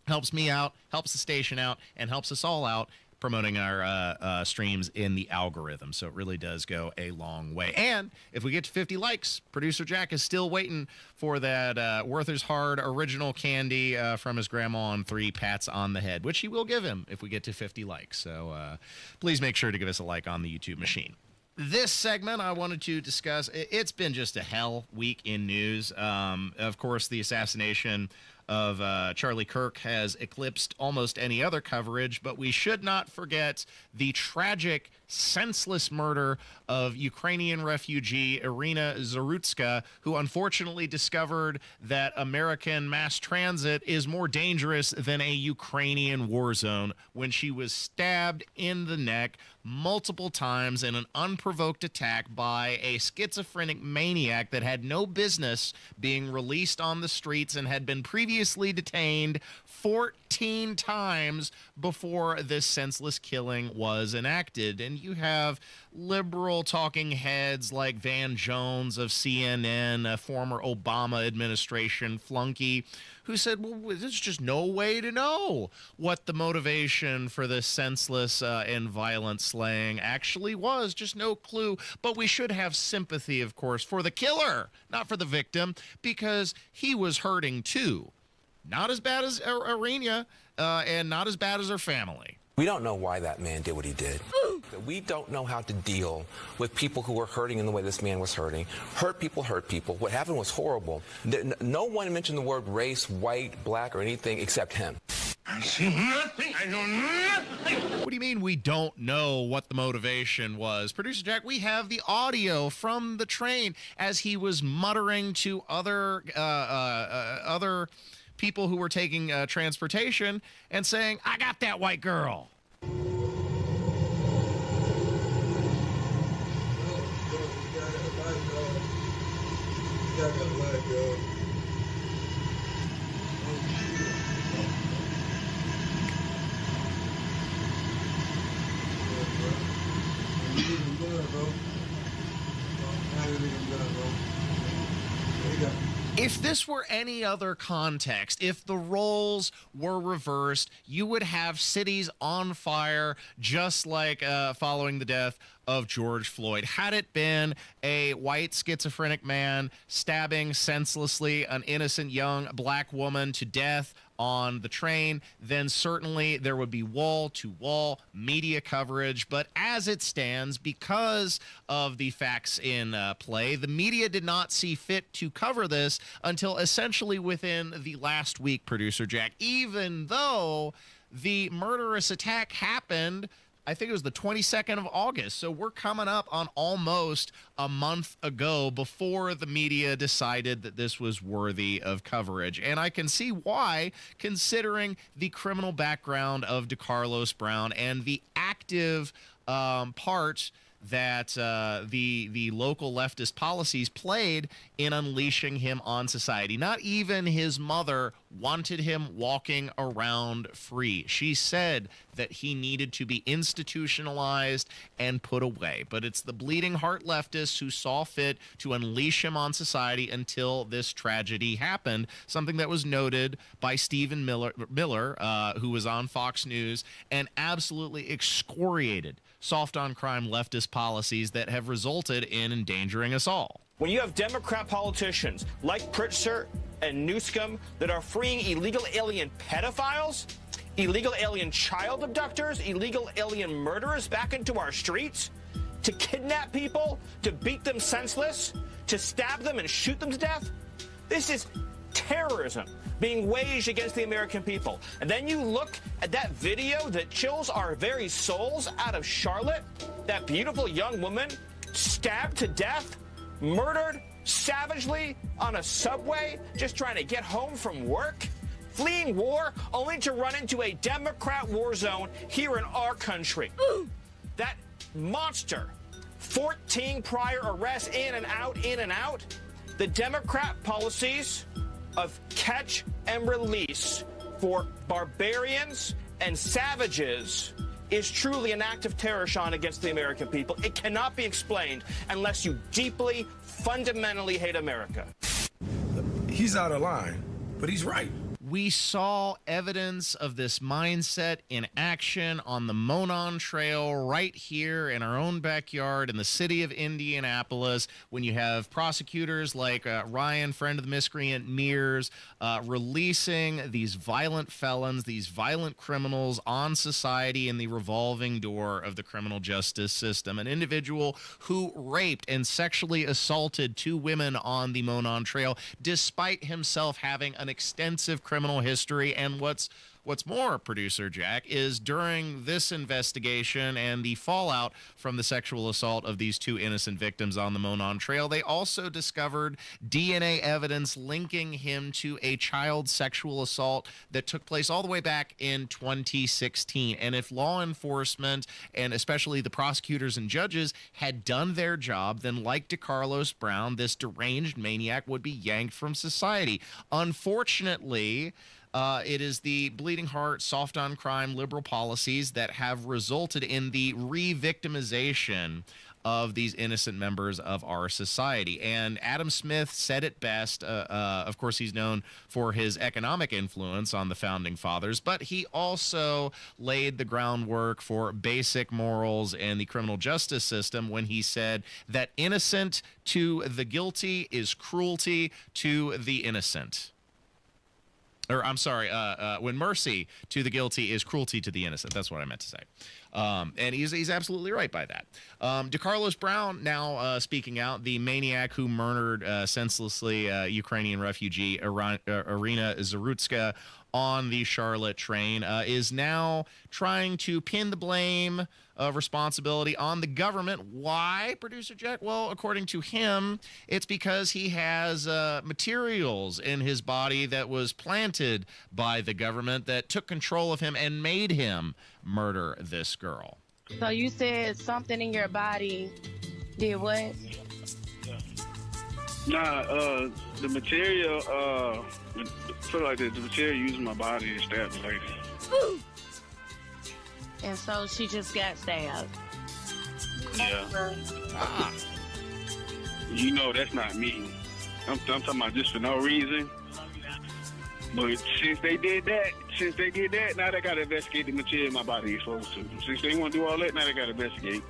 Helps me out, helps the station out, and helps us all out promoting our streams in the algorithm. So it really does go a long way. And if we get to 50 likes, producer Jack is still waiting for that Werther's Hard original candy from his grandma on 3 pats on the head, which he will give him if we get to 50 likes. So please make sure to give us a like on the YouTube machine. This segment I wanted to discuss, it's been just a hell week in news. Of course, the assassination of Charlie Kirk has eclipsed almost any other coverage, but we should not forget the tragic, senseless murder of Ukrainian refugee Irina Zarutska, who unfortunately discovered that American mass transit is more dangerous than a Ukrainian war zone when she was stabbed in the neck multiple times in an unprovoked attack by a schizophrenic maniac that had no business being released on the streets and had been previously detained 14 times before this senseless killing was enacted. And you have liberal talking heads like Van Jones of CNN, a former Obama administration flunky, who said, well, there's just no way to know what the motivation for this senseless and violent slaying actually was. Just no clue. But we should have sympathy, of course, for the killer, not for the victim, because he was hurting too. Not as bad as Irina, and not as bad as her family. We don't know why that man did what he did. We don't know how to deal with people who are hurting in the way this man was hurting. Hurt people hurt people. What happened was horrible. No one mentioned the word race, white, black, or anything except him. I see nothing. I know nothing. What do you mean we don't know what the motivation was? Producer Jack, we have the audio from the train as he was muttering to other people who were taking transportation and saying, I got that white girl. If this were any other context, if the roles were reversed, you would have cities on fire, just like following the death of George Floyd. Had it been a white schizophrenic man stabbing senselessly an innocent young black woman to death on the train, then certainly there would be wall-to-wall media coverage. But as it stands, because of the facts in play, the media did not see fit to cover this until essentially within the last week, Producer Jack, even though the murderous attack happened, I think it was the 22nd of August. So we're coming up on almost a month ago before the media decided that this was worthy of coverage. And I can see why, considering the criminal background of DeCarlos Brown and the active part that the local leftist policies played in unleashing him on society. Not even his mother wanted him walking around free. She said that he needed to be institutionalized and put away. But it's the bleeding heart leftists who saw fit to unleash him on society until this tragedy happened, something that was noted by Stephen Miller, who was on Fox News and absolutely excoriated soft on crime leftist policies that have resulted in endangering us all. When you have Democrat politicians like Pritzker and Newsom that are freeing illegal alien pedophiles, illegal alien child abductors, illegal alien murderers back into our streets to kidnap people, to beat them senseless, to stab them and shoot them to death, this is terrorism being waged against the American people. And then you look at that video that chills our very souls out of Charlotte, that beautiful young woman stabbed to death, murdered savagely on a subway, just trying to get home from work, fleeing war only to run into a Democrat war zone here in our country. That monster, 14 prior arrests in and out. The Democrat policies of catch and release for barbarians and savages is truly an act of terror, Sean, against the American people. It cannot be explained unless you deeply, fundamentally hate America. He's out of line, but he's right. We saw evidence of this mindset in action on the Monon Trail right here in our own backyard in the city of Indianapolis when you have prosecutors like Ryan, friend of the miscreant Mears, releasing these violent felons, these violent criminals on society in the revolving door of the criminal justice system. An individual who raped and sexually assaulted 2 women on the Monon Trail, despite himself having an extensive criminal history. And what's more, Producer Jack, is during this investigation and the fallout from the sexual assault of these 2 innocent victims on the Monon Trail, they also discovered DNA evidence linking him to a child sexual assault that took place all the way back in 2016. And if law enforcement, and especially the prosecutors and judges, had done their job, then like DeCarlos Brown, this deranged maniac would be yanked from society. Unfortunately, it is the bleeding heart, soft on crime, liberal policies that have resulted in the re-victimization of these innocent members of our society. And Adam Smith said it best. Of course, he's known for his economic influence on the founding fathers, but he also laid the groundwork for basic morals in the criminal justice system when he said that innocent to the guilty is cruelty to the innocent. Or I'm sorry, when mercy to the guilty is cruelty to the innocent. That's what I meant to say. And he's absolutely right by that. DeCarlos Brown now speaking out, the maniac who murdered senselessly Ukrainian refugee Irina Zarutska on the Charlotte train, is now trying to pin the blame of responsibility on the government. Why, Producer Jack? Well, according to him, it's because he has materials in his body that was planted by the government that took control of him and made him murder this girl. So you said something in your body did what? Nah, the material, feel like the material using my body is stabbed the lady. And so she just got stabbed. Yeah. You know that's not me. I'm talking about just for no reason. But since they did that, now they got to investigate the material my body is exposed to. Since they want to do all that, now they got to investigate.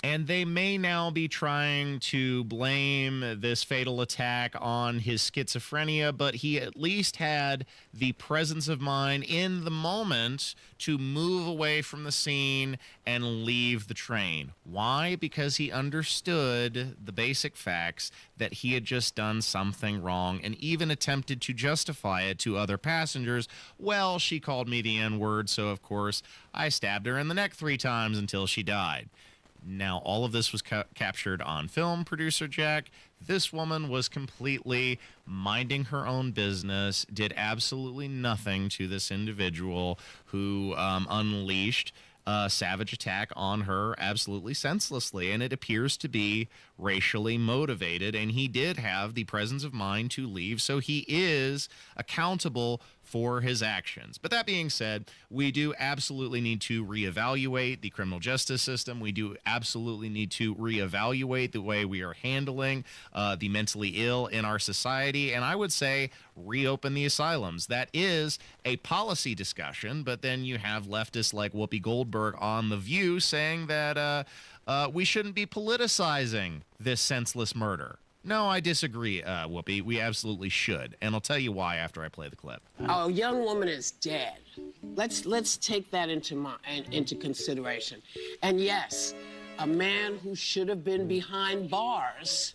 And they may now be trying to blame this fatal attack on his schizophrenia, but he at least had the presence of mind in the moment to move away from the scene and leave the train. Why? Because he understood the basic facts that he had just done something wrong and even attempted to justify it to other passengers. Well, she called me the N-word, so of course I stabbed her in the neck 3 times until she died. Now, all of this was captured on film, producer Jack. This woman was completely minding her own business, did absolutely nothing to this individual who unleashed a savage attack on her absolutely senselessly. And it appears to be racially motivated. And he did have the presence of mind to leave, so he is accountable for his actions. But that being said, we do absolutely need to reevaluate the criminal justice system. We do absolutely need to reevaluate the way we are handling the mentally ill in our society. And I would say reopen the asylums. That is a policy discussion, but then you have leftists like Whoopi Goldberg on The View saying that we shouldn't be politicizing this senseless murder. No, I disagree, Whoopi. We absolutely should. And I'll tell you why after I play the clip. A young woman is dead. Let's take that into consideration. And yes, a man who should have been behind bars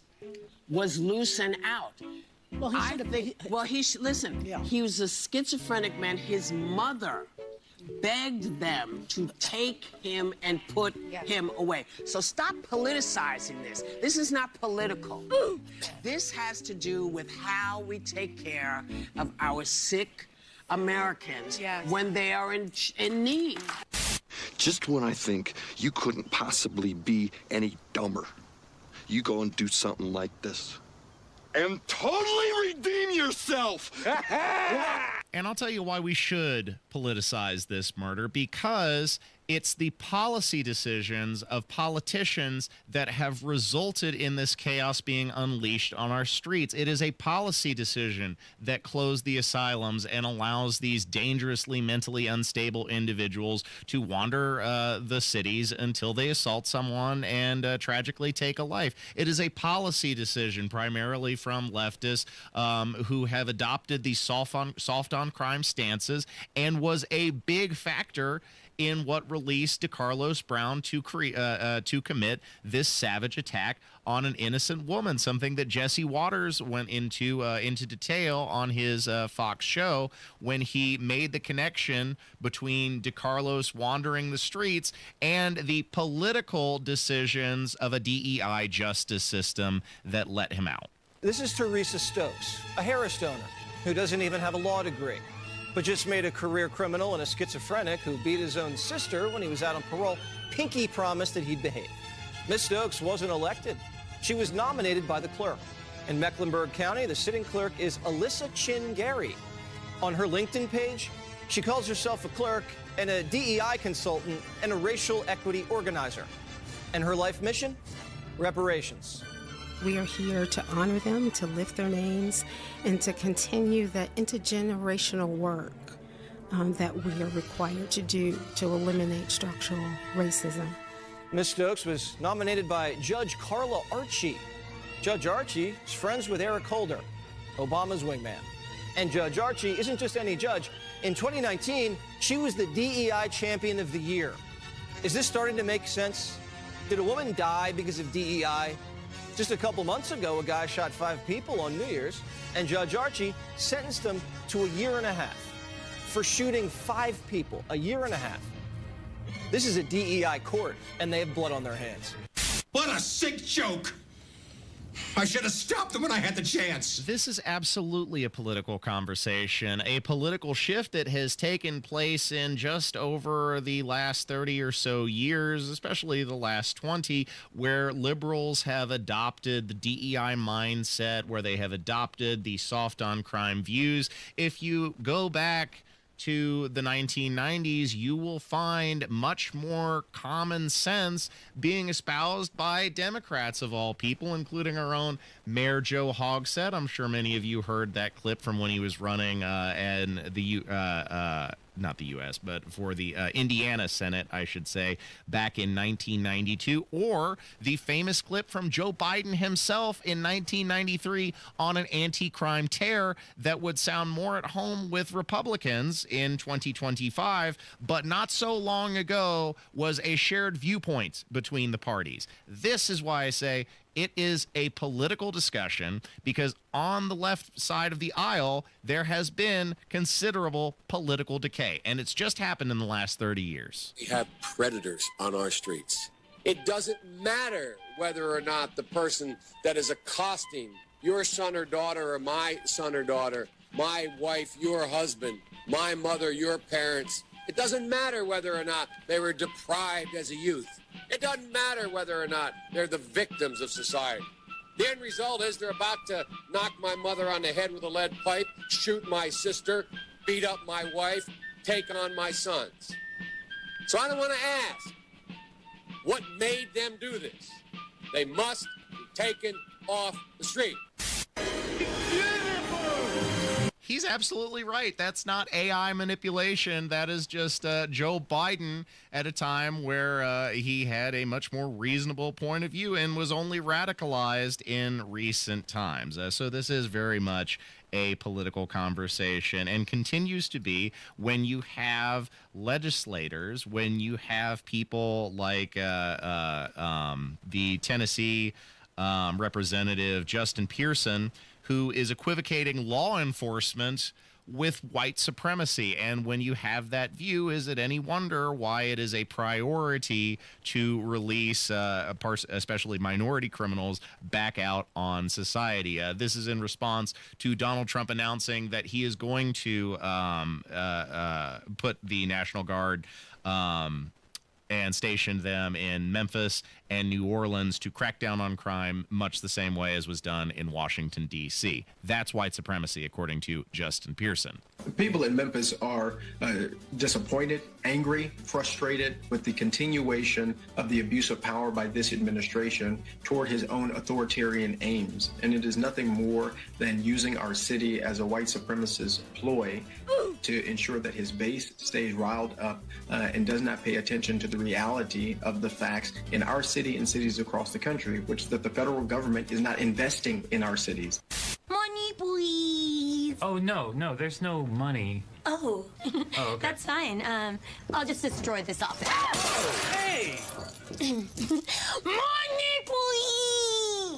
was loose and out. Well, he should have been. Well, listen. Yeah. He was a schizophrenic man. His mother begged them to take him and put him away. So stop politicizing this. This is not political. This has to do with how we take care of our sick Americans when they are in need. Just when I think you couldn't possibly be any dumber, you go and do something like this. And totally redeem yourself. And I'll tell you why we should politicize this murder, because it's the policy decisions of politicians that have resulted in this chaos being unleashed on our streets. It is a policy decision that closed the asylums and allows these dangerously mentally unstable individuals to wander the cities until they assault someone and tragically take a life. It is a policy decision primarily from leftists who have adopted the soft on crime stances and was a big factor in what released DeCarlos Brown to commit this savage attack on an innocent woman, something that Jesse Waters went into detail on his Fox show when he made the connection between DeCarlos wandering the streets and the political decisions of a DEI justice system that let him out. This is Teresa Stokes, a Harris donor who doesn't even have a law degree, but just made a career criminal and a schizophrenic who beat his own sister when he was out on parole. Pinky promised that he'd behave. Miss Stokes wasn't elected. She was nominated by the clerk. In Mecklenburg County, the sitting clerk is Alyssa Chin Gary. On her LinkedIn page, she calls herself a clerk and a DEI consultant and a racial equity organizer. And her life mission? Reparations. We are here to honor them, to lift their names, and to continue that intergenerational work that we are required to do to eliminate structural racism. Ms. Stokes was nominated by Judge Carla Archie. Judge Archie is friends with Eric Holder, Obama's wingman. And Judge Archie isn't just any judge. In 2019, she was the DEI Champion of the Year. Is this starting to make sense? Did a woman die because of DEI? Just a couple months ago, a guy shot 5 people on New Year's, and Judge Archie sentenced him to a year and a half for shooting 5 people, a year and a half. This is a DEI court, and they have blood on their hands. What a sick joke! I should have stopped them when I had the chance. This is absolutely a political conversation, a political shift that has taken place in just over the last 30 or so years, especially the last 20, where liberals have adopted the DEI mindset, where they have adopted the soft on crime views. If you go back to the 1990s, you will find much more common sense being espoused by Democrats of all people, including our own Mayor Joe Hogsett. I'm sure many of you heard that clip from when he was running in the not the U.S., but for the Indiana Senate, I should say, back in 1992, or the famous clip from Joe Biden himself in 1993 on an anti-crime tear that would sound more at home with Republicans in 2025, but not so long ago was a shared viewpoint between the parties. This is why I say it is a political discussion, because on the left side of the aisle, there has been considerable political decay, and it's just happened in the last 30 years. We have predators on our streets. It doesn't matter whether or not the person that is accosting your son or daughter or my son or daughter, my wife, your husband, my mother, your parents, it doesn't matter whether or not they were deprived as a youth. It doesn't matter whether or not they're the victims of society. The end result is they're about to knock my mother on the head with a lead pipe, shoot my sister, beat up my wife, take on my sons. So I don't want to ask what made them do this. They must be taken off the street. He's absolutely right. That's not AI manipulation. That is just Joe Biden at a time where he had a much more reasonable point of view and was only radicalized in recent times. So this is very much a political conversation, and continues to be when you have legislators, when you have people like the Tennessee Representative Justin Pearson, who is equivocating law enforcement with white supremacy. And when you have that view, is it any wonder why it is a priority to release especially minority criminals back out on society? This is in response to Donald Trump announcing that he is going to put the National Guard and stationed them in Memphis and New Orleans to crack down on crime, much the same way as was done in Washington, D.C. That's white supremacy, according to Justin Pearson. People in Memphis are disappointed, angry, frustrated with the continuation of the abuse of power by this administration toward his own authoritarian aims. And it is nothing more than using our city as a white supremacist ploy to ensure that his base stays riled up and does not pay attention to the reality of the facts in our city and cities across the country, which that the federal government is not investing in our cities. Money, please. Oh, no, there's no money. Oh, okay. That's fine. I'll just destroy this office. Oh, hey! Money,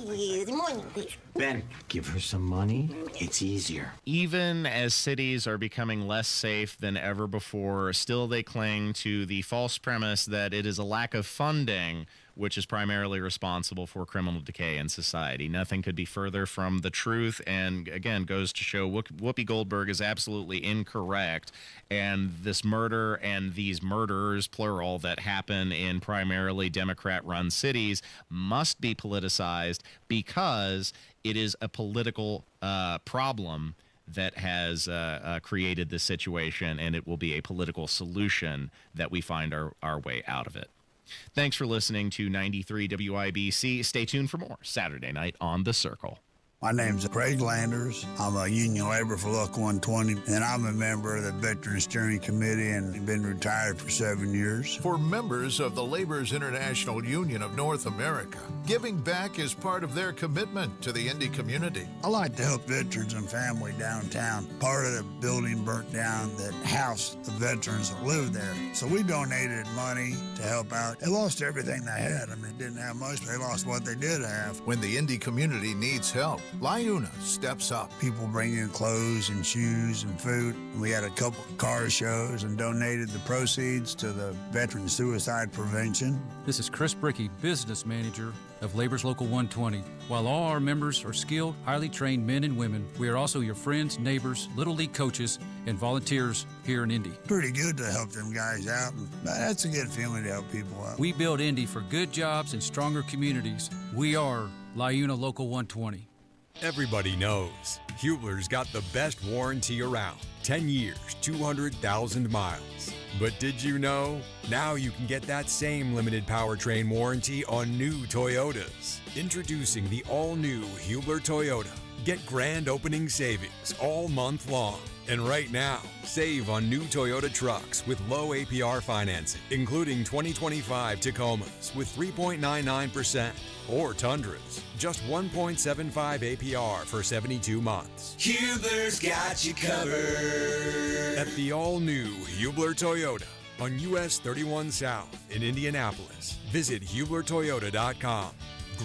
please. Money, please. Ben, give her some money. It's easier. Even as cities are becoming less safe than ever before, still they cling to the false premise that it is a lack of funding which is primarily responsible for criminal decay in society. Nothing could be further from the truth, and again, goes to show Whoopi Goldberg is absolutely incorrect, and this murder and these murders, plural, that happen in primarily Democrat-run cities must be politicized because it is a political problem that has created this situation, and it will be a political solution that we find our way out of it. Thanks for listening to 93 WIBC. Stay tuned for more Saturday night on The Circle. My name's Craig Landers. I'm a union laborer for Local 120, and I'm a member of the Veterans Steering Committee and been retired for 7 years. For members of the Laborers International Union of North America, giving back is part of their commitment to the Indy community. I like to help veterans and family downtown. Part of the building burnt down that housed the veterans that lived there. So we donated money to help out. They lost everything they had. I mean, they didn't have much, but they lost what they did have. When the Indy community needs help, LIUNA steps up. People bring in clothes and shoes and food. We had a couple of car shows and donated the proceeds to the Veteran Suicide Prevention. This is Chris Brickey, Business Manager of Labor's Local 120. While all our members are skilled, highly trained men and women, we are also your friends, neighbors, Little League coaches, and volunteers here in Indy. Pretty good to help them guys out. That's a good feeling to help people out. We build Indy for good jobs and stronger communities. We are LIUNA Local 120. Everybody knows Hubler's got the best warranty around. 10 years, 200,000 miles. But did you know? Now you can get that same limited powertrain warranty on new Toyotas. Introducing the all-new Hubler Toyota. Get grand opening savings all month long. And right now, save on new Toyota trucks with low APR financing, including 2025 Tacomas with 3.99% or Tundras, just 1.75 APR for 72 months. Hubler's got you covered. At the all-new Hubler Toyota on US 31 South in Indianapolis. Visit HublerToyota.com.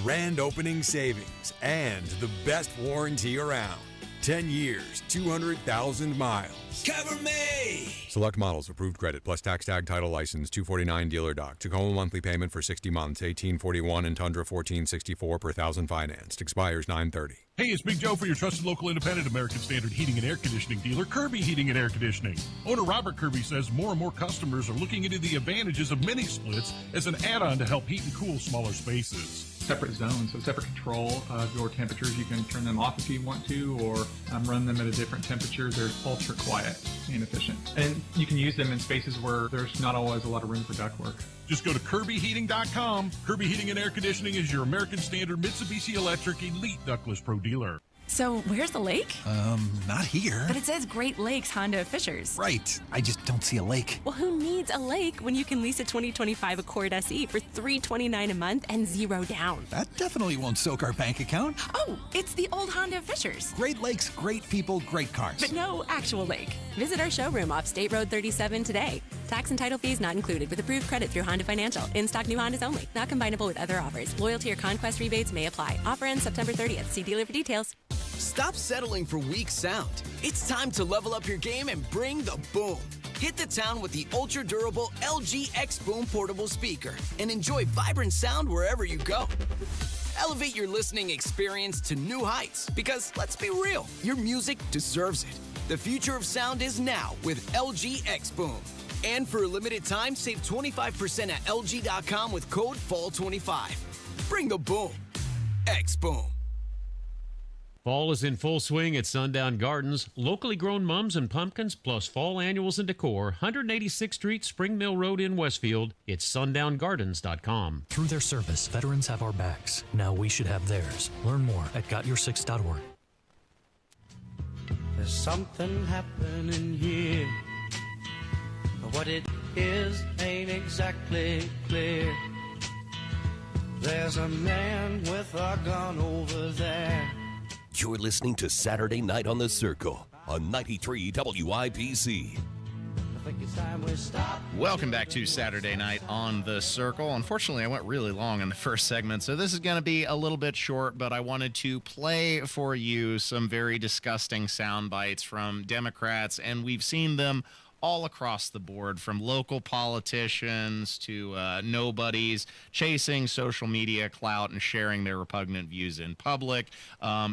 Grand opening savings and the best warranty around. 10 years, 200,000 miles. Cover me! Select models, approved credit, plus tax tag title license, 249 dealer doc. Tacoma monthly payment for 60 months, 1841 and Tundra 1464 per thousand financed. Expires 9/30. Hey, it's Big Joe for your trusted local independent American Standard heating and air conditioning dealer, Kirby Heating and Air Conditioning. Owner Robert Kirby says more and more customers are looking into the advantages of mini splits as an add-on to help heat and cool smaller spaces. Separate zones, so separate control of your temperatures. You can turn them off if you want to, or run them at a different temperature. They're ultra quiet and efficient. And you can use them in spaces where there's not always a lot of room for ductwork. Just go to KirbyHeating.com. Kirby Heating and Air Conditioning is your American Standard Mitsubishi Electric Elite Ductless Pro dealer. So, where's the lake? Not here. But it says Great Lakes Honda of Fishers. Right. I just don't see a lake. Well, who needs a lake when you can lease a 2025 Accord SE for $329 a month and 0 down? That definitely won't soak our bank account. Oh, it's the old Honda of Fishers. Great Lakes, great people, great cars. But no actual lake. Visit our showroom off State Road 37 today. Tax and title fees not included with approved credit through Honda Financial. In-stock new Hondas only. Not combinable with other offers. Loyalty or conquest rebates may apply. Offer ends September 30th. See dealer for details. Stop settling for weak sound. It's time to level up your game and bring the boom. Hit the town with the ultra-durable LG X Boom portable speaker and enjoy vibrant sound wherever you go. Elevate your listening experience to new heights because, let's be real, your music deserves it. The future of sound is now with LG X Boom. And for a limited time, save 25% at LG.com with code FALL25. Bring the boom. X Boom. Fall is in full swing at Sundown Gardens. Locally grown mums and pumpkins plus fall annuals and decor. 186th Street, Spring Mill Road in Westfield. It's sundowngardens.com. Through their service, veterans have our backs. Now we should have theirs. Learn more at gotyoursix.org. There's something happening here. What it is ain't exactly clear. There's a man with a gun over there. You're listening to Saturday Night on the Circle on 93 WIPC. Welcome back to Saturday Night on the Circle. Unfortunately, I went really long in the first segment, so this is going to be a little bit short, but I wanted to play for you some very disgusting sound bites from Democrats, and we've seen them all across the board, from local politicians to nobodies chasing social media clout and sharing their repugnant views in public,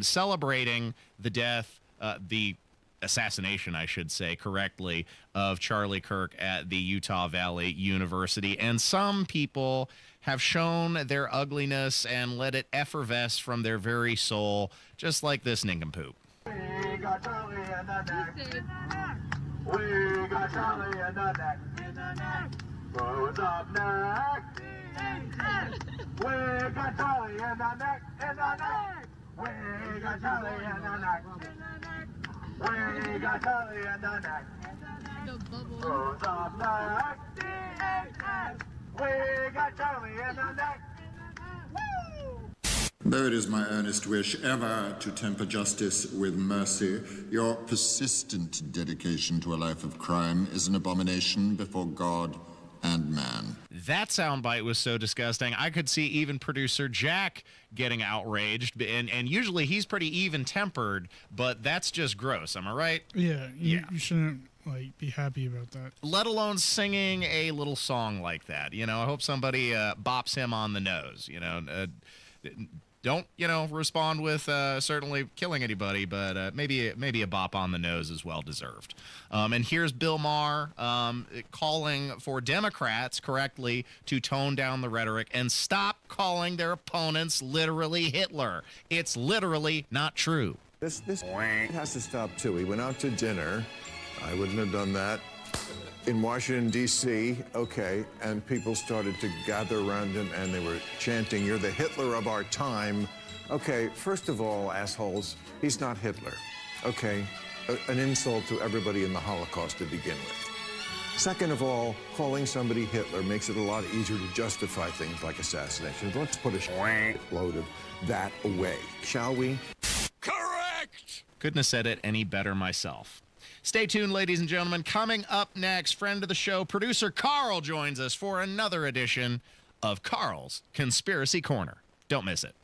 celebrating the death, the assassination, I should say correctly, of Charlie Kirk at the Utah Valley University. And some people have shown their ugliness and let it effervesce from their very soul, just like this nincompoop. We got Charlie in the neck. We got Charlie in the neck. Who's up next? We got Charlie in the neck. We got Charlie in the neck. We got Charlie in the neck. Who's up next? We got Charlie in the neck. Though it is my earnest wish ever to temper justice with mercy, your persistent dedication to a life of crime is an abomination before God and man. That soundbite was so disgusting, I could see even producer Jack getting outraged, and usually he's pretty even-tempered, but that's just gross, am I right? Yeah, you shouldn't be happy about that. Let alone singing a little song like that. You know, I hope somebody bops him on the nose, you know. Don't, respond with certainly killing anybody, but maybe a bop on the nose is well deserved. And here's Bill Maher calling for Democrats correctly to tone down the rhetoric and stop calling their opponents literally Hitler. It's literally not true. This has to stop too. We went out to dinner. I wouldn't have done that. In Washington, D.C., okay, and people started to gather around him, and they were chanting, "You're the Hitler of our time." Okay, first of all, assholes, he's not Hitler, okay? an insult to everybody in the Holocaust to begin with. Second of all, calling somebody Hitler makes it a lot easier to justify things like assassination. Let's put a load of that away, shall we? Correct! Couldn't have said it any better myself. Stay tuned, ladies and gentlemen. Coming up next, friend of the show, producer Carl joins us for another edition of Carl's Conspiracy Corner. Don't miss it.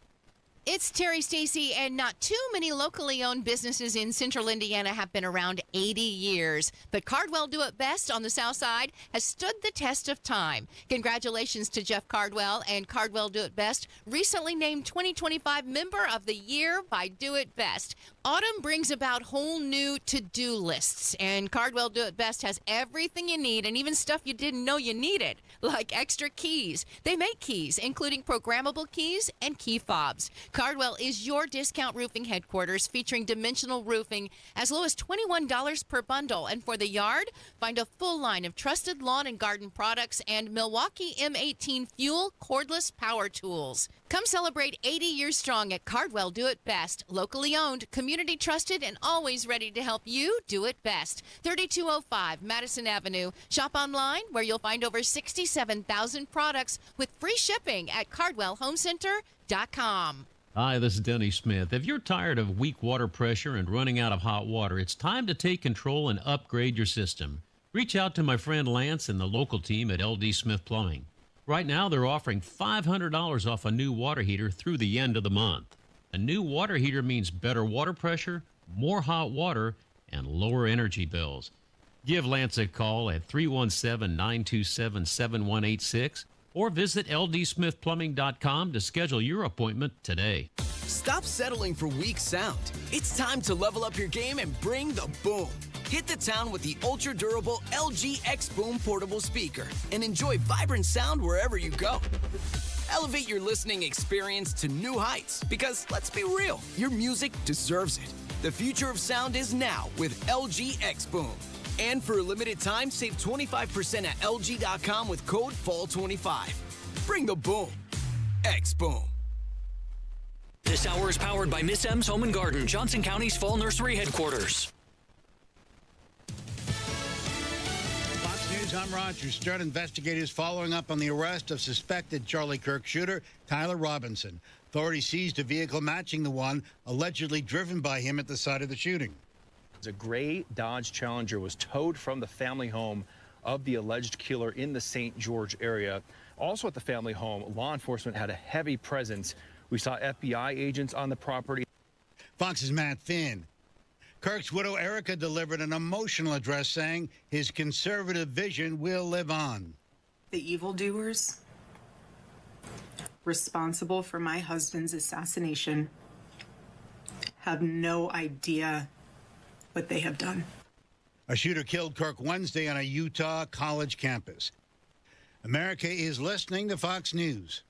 It's Terry Stacy, and not too many locally owned businesses in central Indiana have been around 80 years. But Cardwell Do It Best on the south side has stood the test of time. Congratulations to Jeff Cardwell and Cardwell Do It Best, recently named 2025 Member of the Year by Do It Best. Autumn brings about whole new to-do lists, and Cardwell Do It Best has everything you need and even stuff you didn't know you needed, like extra keys. They make keys, including programmable keys and key fobs. Cardwell is your discount roofing headquarters, featuring dimensional roofing as low as $21 per bundle. And for the yard, find a full line of trusted lawn and garden products and Milwaukee M18 Fuel cordless power tools. Come celebrate 80 years strong at Cardwell Do It Best. Locally owned, community trusted, and always ready to help you do it best. 3205 Madison Avenue. Shop online where you'll find over 67,000 products with free shipping at CardwellHomeCenter.com. Hi, this is Denny Smith. If you're tired of weak water pressure and running out of hot water, it's time to take control and upgrade your system. Reach out to my friend Lance and the local team at LD Smith Plumbing. Right now, they're offering $500 off a new water heater through the end of the month. A new water heater means better water pressure, more hot water, and lower energy bills. Give Lance a call at 317-927-7186 or visit ldsmithplumbing.com to schedule your appointment today. Stop settling for weak sound. It's time to level up your game and bring the boom. Hit the town with the ultra-durable LG X Boom portable speaker and enjoy vibrant sound wherever you go. Elevate your listening experience to new heights because, let's be real, your music deserves it. The future of sound is now with LG X Boom. And for a limited time, save 25% at LG.com with code FALL25. Bring the boom. X Boom. This hour is powered by Miss M's Home and Garden, Johnson County's Fall Nursery headquarters. Fox News, I'm Roger Stern. Investigators following up on the arrest of suspected Charlie Kirk shooter Tyler Robinson. Authorities seized a vehicle matching the one allegedly driven by him at the site of the shooting. A gray Dodge Challenger was towed from the family home of the alleged killer in the St. George area. Also at the family home, law enforcement had a heavy presence. We saw FBI agents on the property. Fox's Matt Finn. Kirk's widow Erica delivered an emotional address saying his conservative vision will live on. The evildoers responsible for my husband's assassination have no idea what they have done. A shooter killed Kirk Wednesday on a Utah college campus. America is listening to Fox News.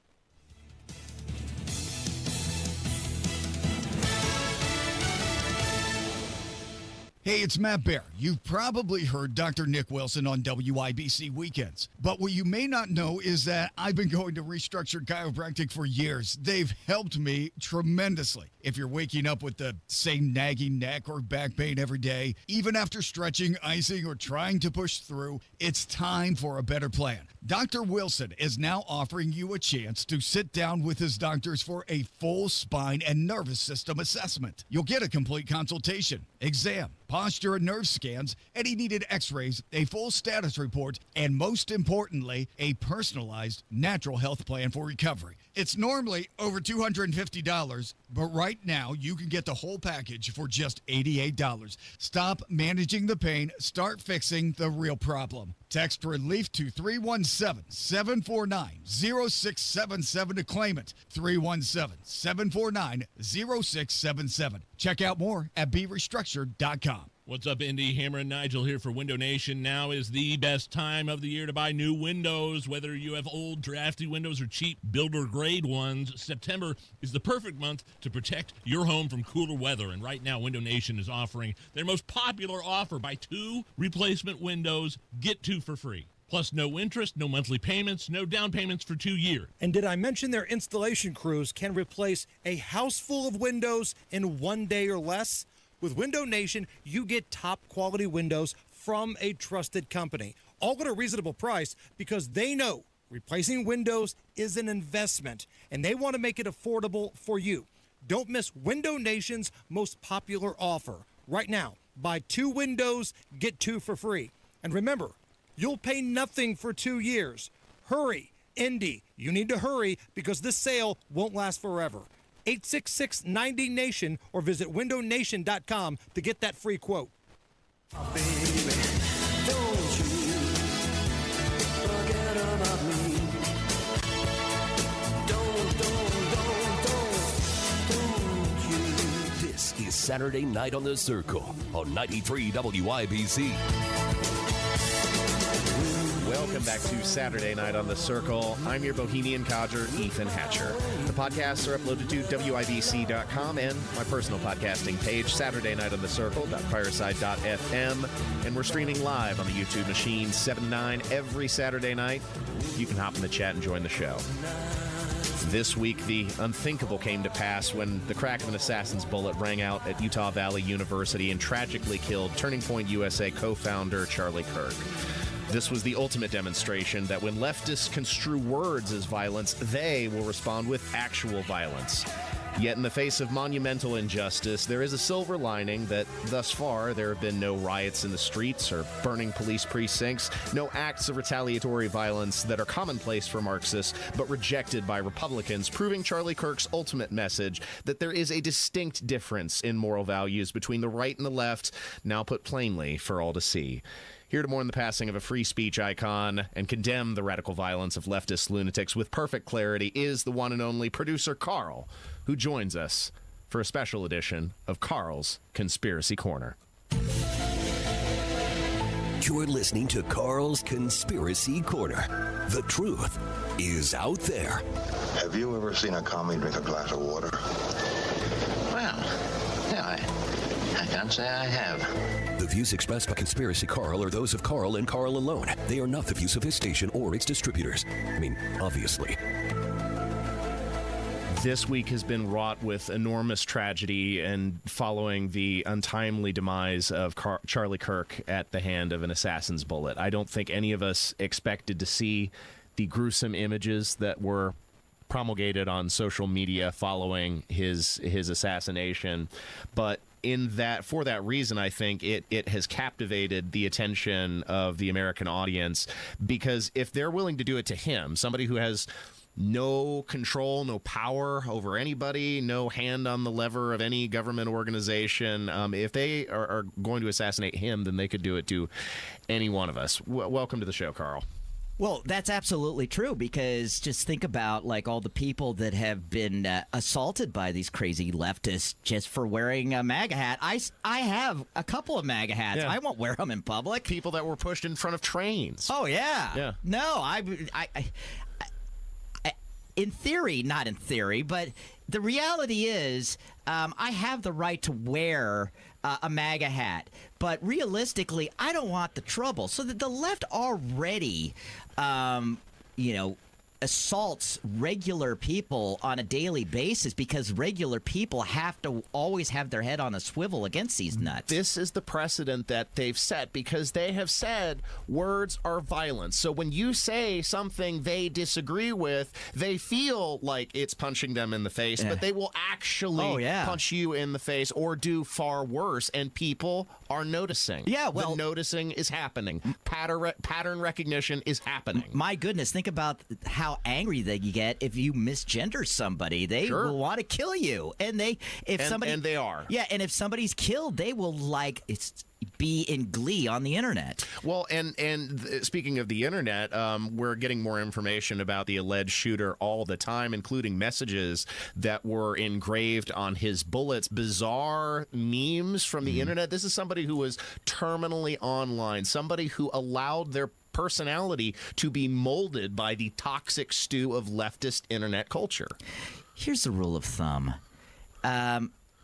Hey, it's Matt Bear. You've probably heard Dr. Nick Wilson on WIBC weekends. But what you may not know is that I've been going to Restructured Chiropractic for years. They've helped me tremendously. If you're waking up with the same nagging neck or back pain every day, even after stretching, icing, or trying to push through, it's time for a better plan. Dr. Wilson is now offering you a chance to sit down with his doctors for a full spine and nervous system assessment. You'll get a complete consultation, exam, posture and nerve scans, any needed x-rays, a full status report, and most importantly, a personalized natural health plan for recovery. It's normally over $250, but right now you can get the whole package for just $88. Stop managing the pain, start fixing the real problem. Text RELIEF to 317-749-0677 to claim it. 317-749-0677. Check out more at BeRestructured.com. What's up, Indy? Hammer and Nigel here for Window Nation. Now is the best time of the year to buy new windows. Whether you have old, drafty windows or cheap builder-grade ones, September is the perfect month to protect your home from cooler weather. And right now, Window Nation is offering their most popular offer. Buy 2 replacement windows, get 2 for free. Plus, no interest, no monthly payments, no down payments for 2 years. And did I mention their installation crews can replace a house full of windows in 1 day or less? With Window Nation, you get top quality windows from a trusted company, all at a reasonable price because they know replacing windows is an investment and they want to make it affordable for you. Don't miss Window Nation's most popular offer. Right now, buy 2 windows, get 2 for free. And remember, you'll pay nothing for 2 years. Hurry, Indy, you need to hurry because this sale won't last forever. 866-90-NATION or visit windownation.com to get that free quote. This is Saturday Night on the Circle on 93 WIBC. Welcome back to Saturday Night on the Circle. I'm your bohemian codger, Ethan Hatcher. The podcasts are uploaded to WIBC.com and my personal podcasting page, Saturday Night on the Circle.fireside.fm. And we're streaming live on the YouTube machine 7 to 9 every Saturday night. You can hop in the chat and join the show. This week, the unthinkable came to pass when the crack of an assassin's bullet rang out at Utah Valley University and tragically killed Turning Point USA co-founder Charlie Kirk. This was the ultimate demonstration that when leftists construe words as violence, they will respond with actual violence. Yet in the face of monumental injustice, there is a silver lining that thus far there have been no riots in the streets or burning police precincts, no acts of retaliatory violence that are commonplace for Marxists, but rejected by Republicans, proving Charlie Kirk's ultimate message that there is a distinct difference in moral values between the right and the left, now put plainly for all to see. Here to mourn the passing of a free speech icon and condemn the radical violence of leftist lunatics with perfect clarity is the one and only producer Carl, who joins us for a special edition of Carl's Conspiracy Corner. You're listening to Carl's Conspiracy Corner. The truth is out there. Have you ever seen a commie drink a glass of water? Well, yeah, I can't say I have. The views expressed by Conspiracy Carl are those of Carl and Carl alone. They are not the views of his station or its distributors. I mean, obviously. This week has been wrought with enormous tragedy and following the untimely demise of Charlie Kirk at the hand of an assassin's bullet. I don't think any of us expected to see the gruesome images that were promulgated on social media following his assassination, but for that reason, I think it has captivated the attention of the American audience, because if they're willing to do it to him, somebody who has no control, no power over anybody, no hand on the lever of any government organization, if they are going to assassinate him, then they could do it to any one of us. Welcome to the show, Carl. Well, that's absolutely true, because just think about like all the people that have been assaulted by these crazy leftists just for wearing a MAGA hat. I have a couple of MAGA hats. Yeah. I won't wear them in public. People that were pushed in front of trains. Oh, yeah. Yeah. No, I in theory, not in theory, but the reality is I have the right to wear a MAGA hat. But realistically, I don't want the trouble. So that the left already, assaults regular people on a daily basis because regular people have to always have their head on a swivel against these nuts. This is the precedent that they've set, because they have said words are violence. So when you say something they disagree with, they feel like it's punching them in the face, but they will actually punch you in the face or do far worse, and people are noticing. Yeah, well, the noticing is happening. Pattern recognition is happening. My goodness, think about how angry they get if you misgender somebody. They will want to kill you, and they are. Yeah, and if somebody's killed, they will be in glee on the internet. Well, and speaking of the internet, we're getting more information about the alleged shooter all the time, including messages that were engraved on his bullets, bizarre memes from the internet. This is somebody who was terminally online, somebody who allowed their personality to be molded by the toxic stew of leftist internet culture. Here's the rule of thumb.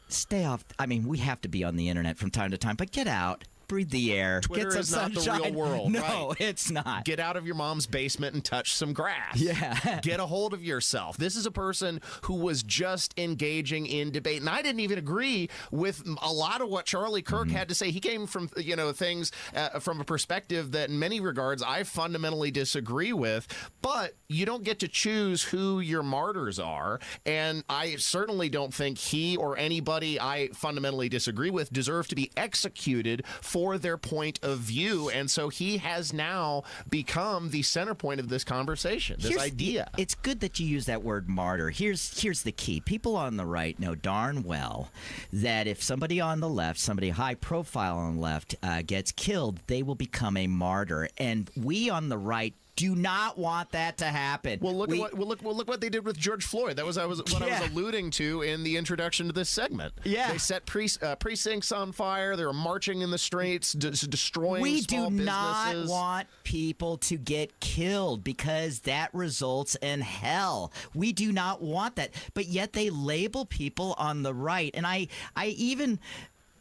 Stay off. I mean, we have to be on the internet from time to time, but get out. breathe the air. Twitter get is some not sunshine. the real world. No, right. it's not. Get out of your mom's basement and touch some grass. Yeah. Get a hold of yourself. This is a person who was just engaging in debate. And I didn't even agree with a lot of what Charlie Kirk had to say. He came from, things from a perspective that in many regards I fundamentally disagree with. But you don't get to choose who your martyrs are. And I certainly don't think he or anybody I fundamentally disagree with deserve to be executed for their point of view. And so he has now become the center point of this conversation, this idea. It's good that you use that word martyr. Here's the key. People on the right know darn well that if somebody on the left, somebody high profile on the left, gets killed, they will become a martyr. And we on the right do not want that to happen. Well, look what they did with George Floyd. That was what I was alluding to in the introduction to this segment. Yeah, they set precincts on fire. They were marching in the streets, destroying small businesses. We do not want people to get killed because that results in hell. We do not want that. But yet they label people on the right, and I even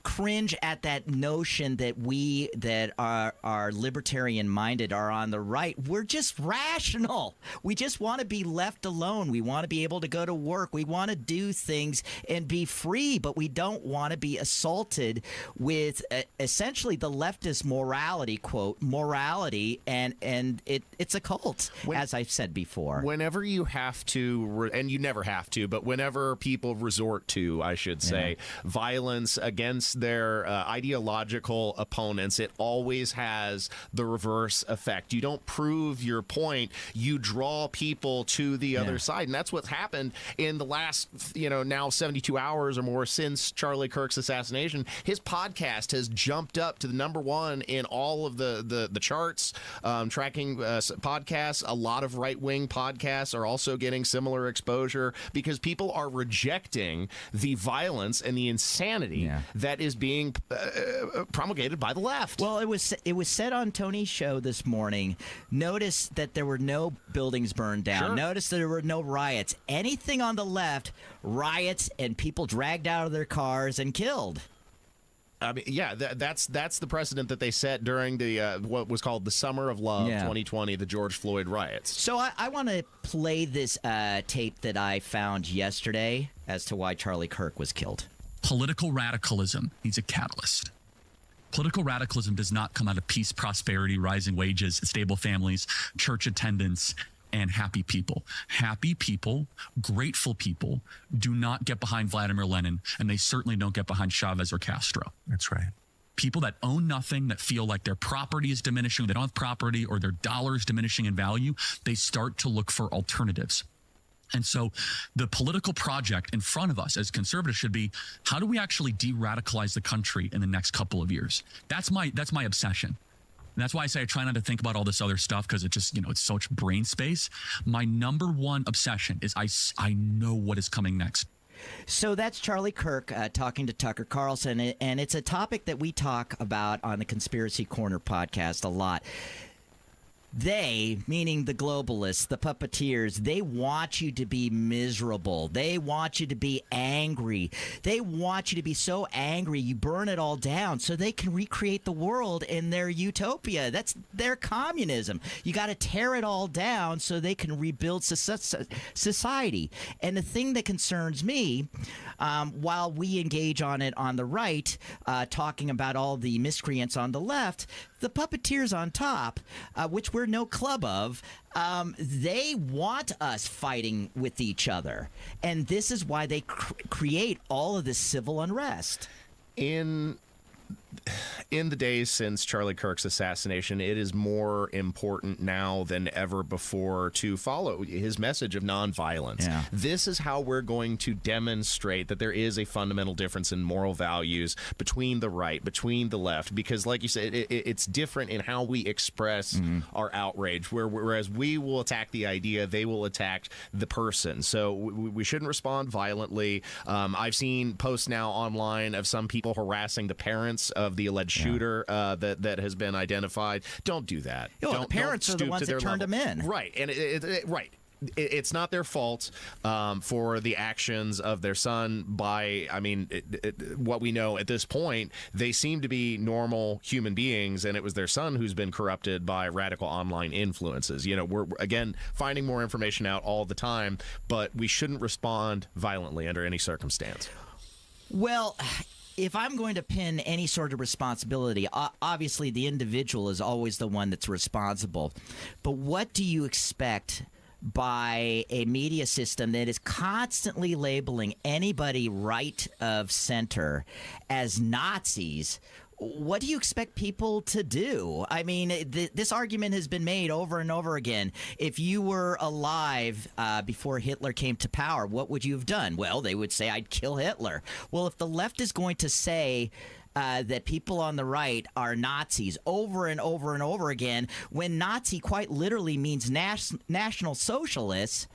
cringe at that notion that we that are libertarian minded are on the right. We're just rational. We just want to be left alone. We want to be able to go to work. We want to do things and be free, but we don't want to be assaulted with essentially the leftist morality, quote, morality, and it's a cult, as I've said before. Whenever you have to, and you never have to, but whenever people resort to, I should say, violence against their ideological opponents, it always has the reverse effect. You don't prove your point, you draw people to the other side. And that's what's happened in the last, now 72 hours or more since Charlie Kirk's assassination. His podcast has jumped up to the #1 in all of the charts, tracking podcasts. A lot of right-wing podcasts are also getting similar exposure because people are rejecting the violence and the insanity that is being promulgated by the left. Well, it was said on Tony's show this morning. Notice that there were no buildings burned down. Sure. Notice that there were no riots. Anything on the left, riots and people dragged out of their cars and killed. I mean, that's the precedent that they set during the what was called the Summer of Love 2020, the George Floyd riots. So I want to play this tape that I found yesterday as to why Charlie Kirk was killed. Political radicalism needs a catalyst. Political radicalism does not come out of peace, prosperity, rising wages, stable families, church attendance, and happy people. Happy people, grateful people do not get behind Vladimir Lenin, and they certainly don't get behind Chavez or Castro. That's right. People that own nothing, that feel like their property is diminishing, they don't have property, or their dollar is diminishing in value, they start to look for alternatives. And so the political project in front of us as conservatives should be, how do we actually de-radicalize the country in the next couple of years? That's my obsession. And that's why I say I try not to think about all this other stuff because it just, it's so much brain space. My #1 obsession is I know what is coming next. So that's Charlie Kirk talking to Tucker Carlson, and it's a topic that we talk about on the Conspiracy Corner podcast a lot. They, meaning the globalists, the puppeteers, they want you to be miserable. They want you to be angry. They want you to be so angry you burn it all down so they can recreate the world in their utopia. That's their communism. You got to tear it all down so they can rebuild society. And the thing that concerns me, while we engage on it on the right, talking about all the miscreants on the left, the puppeteers on top, which we're no club of, they want us fighting with each other. And this is why they create all of this civil unrest. In the days since Charlie Kirk's assassination, it is more important now than ever before to follow his message of nonviolence. Yeah. This is how we're going to demonstrate that there is a fundamental difference in moral values between the right, between the left, because like you said, it's different in how we express our outrage, whereas we will attack the idea, they will attack the person. So we shouldn't respond violently. I've seen posts now online of some people harassing the parents of the alleged shooter that has been identified. Don't do that. The parents are the ones that turned him in. Right. And right. it's not their fault for the actions of their son. What we know at this point, they seem to be normal human beings, and it was their son who's been corrupted by radical online influences. We're again finding more information out all the time, but we shouldn't respond violently under any circumstance. Well, if I'm going to pin any sort of responsibility, obviously the individual is always the one that's responsible. But what do you expect by a media system that is constantly labeling anybody right of center as Nazis? What do you expect people to do? I mean, this argument has been made over and over again. If you were alive before Hitler came to power, what would you have done? Well, they would say, I'd kill Hitler. Well, if the left is going to say that people on the right are Nazis over and over and over again, when Nazi quite literally means National Socialists,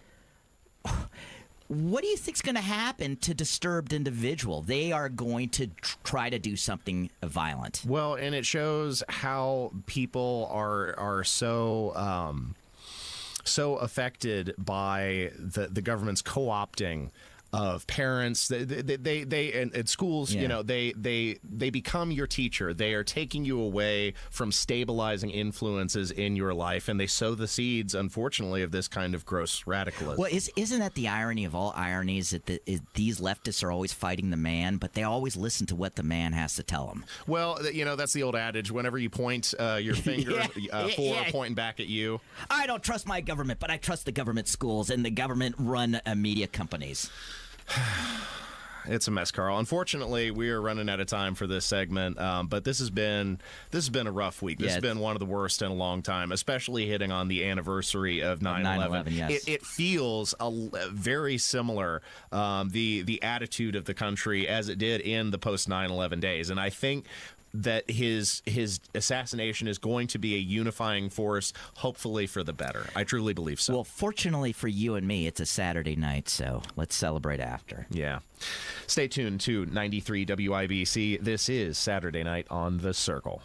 what do you think's going to happen to disturbed individual? They are going to try to do something violent. Well, and it shows how people are so affected by the government's co-opting of parents. They and schools, they become your teacher. They are taking you away from stabilizing influences in your life, and they sow the seeds, unfortunately, of this kind of gross radicalism. Well, isn't that the irony of all ironies, that these leftists are always fighting the man, but they always listen to what the man has to tell them? Well, that's the old adage. Whenever you point your finger pointing back at you. I don't trust my government, but I trust the government schools and the government-run media companies. It's a mess, Carl. Unfortunately, we are running out of time for this segment, but this has been a rough week. This has been one of the worst in a long time, especially hitting on the anniversary of 9/11. Yes. It feels very similar, the attitude of the country as it did in the post 9/11 days, and I think that his assassination is going to be a unifying force, hopefully for the better. I truly believe so. Well, fortunately for you and me, it's a Saturday night, so let's celebrate after. Yeah. Stay tuned to 93 WIBC. This is Saturday Night on The Circle.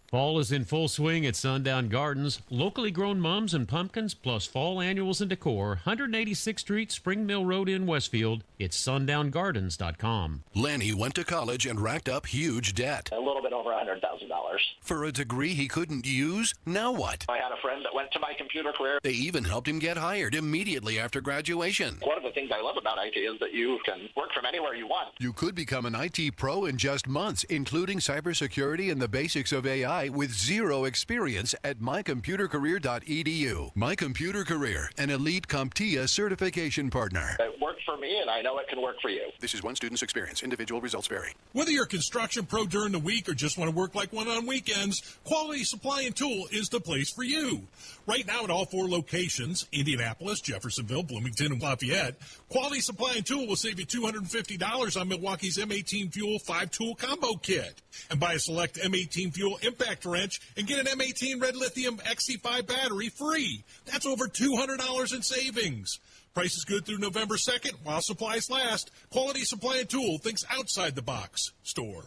Fall is in full swing at Sundown Gardens. Locally grown mums and pumpkins, plus fall annuals and decor. 186th Street, Spring Mill Road in Westfield. It's sundowngardens.com. Lanny went to college and racked up huge debt. A little bit over $100,000. For a degree he couldn't use? Now what? I had a friend that went to My Computer Career. They even helped him get hired immediately after graduation. One of the things I love about IT is that you can work from anywhere you want. You could become an IT pro in just months, including cybersecurity and the basics of AI with zero experience at mycomputercareer.edu. My Computer Career, an elite CompTIA certification partner. It worked for me, and I know it can work for you. This is one student's experience. Individual results vary. Whether you're a construction pro during the week or just want to work like one on weekends, Quality Supply and Tool is the place for you. Right now at all 4 locations, Indianapolis, Jeffersonville, Bloomington, and Lafayette, Quality Supply and Tool will save you $250 on Milwaukee's M18 Fuel 5-tool combo kit. And buy a select M18 Fuel impact wrench and get an M18 Red Lithium XC5 battery free. That's over $200 in savings. Price is good through November 2nd while supplies last. Quality Supply and Tool thinks outside the box. Store.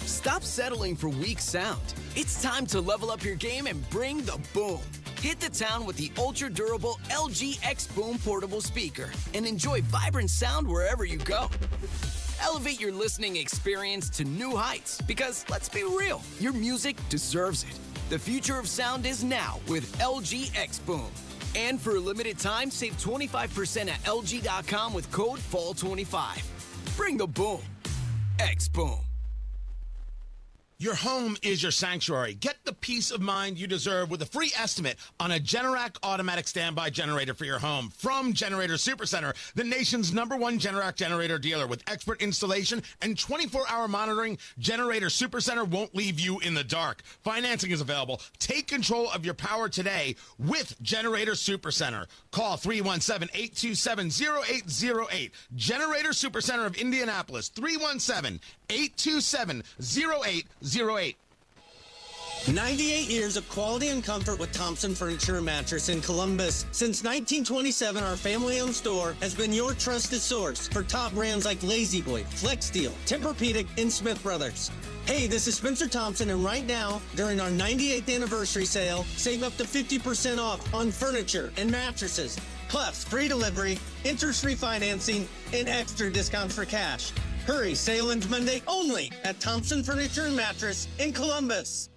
Stop settling for weak sound. It's time to level up your game and bring the boom. Hit the town with the ultra-durable LG X Boom portable speaker and enjoy vibrant sound wherever you go. Elevate your listening experience to new heights because, let's be real, your music deserves it. The future of sound is now with LG X Boom. And for a limited time, save 25% at LG.com with code FALL25. Bring the boom. X Boom. Your home is your sanctuary. Get the peace of mind you deserve with a free estimate on a Generac automatic standby generator for your home from Generator Supercenter, the nation's #1 Generac generator dealer. With expert installation and 24-hour monitoring, Generator Supercenter won't leave you in the dark. Financing is available. Take control of your power today with Generator Supercenter. Call 317-827-0808. Generator Supercenter of Indianapolis, 317-827-0808. 98 years of quality and comfort with Thompson Furniture and Mattress in Columbus. Since 1927, our family-owned store has been your trusted source for top brands like La-Z-Boy, Flexsteel, Tempur-Pedic, and Smith Brothers. Hey, this is Spencer Thompson, and right now, during our 98th anniversary sale, save up to 50% off on furniture and mattresses. plus free delivery, interest-free financing, and extra discounts for cash. Hurry, sale ends Monday only at Thompson Furniture and Mattress in Columbus.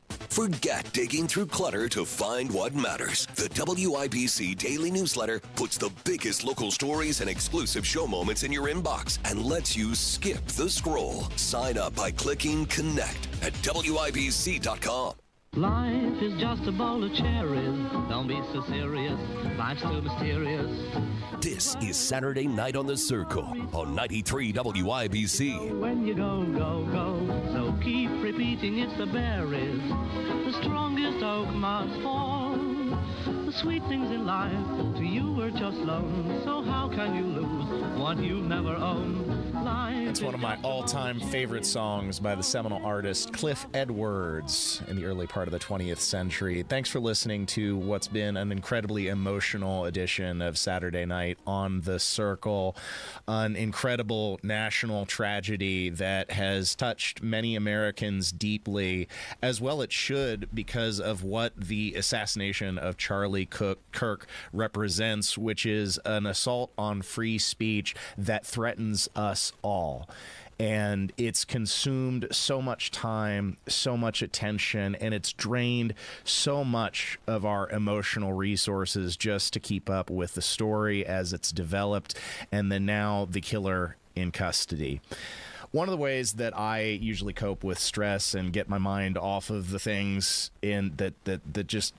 Forget digging through clutter to find what matters. The WIBC Daily Newsletter puts the biggest local stories and exclusive show moments in your inbox and lets you skip the scroll. Sign up by clicking Connect at WIBC.com. Life is just a bowl of cherries. Don't be so serious. Life's too mysterious. This is Saturday Night on the Circle on 93 WIBC. When you go, go, go. So keep repeating it's the berries. The strongest oak must fall. The sweet things in life to you were just loans. So how can you lose what you never owned? It's one of my all-time favorite songs by the seminal artist Cliff Edwards in the early part of the 20th century. Thanks for listening to what's been an incredibly emotional edition of Saturday Night on the Circle, an incredible national tragedy that has touched many Americans deeply, as well it should, because of what the assassination of Charlie Kirk represents, which is an assault on free speech that threatens us all. And it's consumed so much time, so much attention, and it's drained so much of our emotional resources just to keep up with the story as it's developed, and then now the killer in custody. One of the ways that I usually cope with stress and get my mind off of the things that just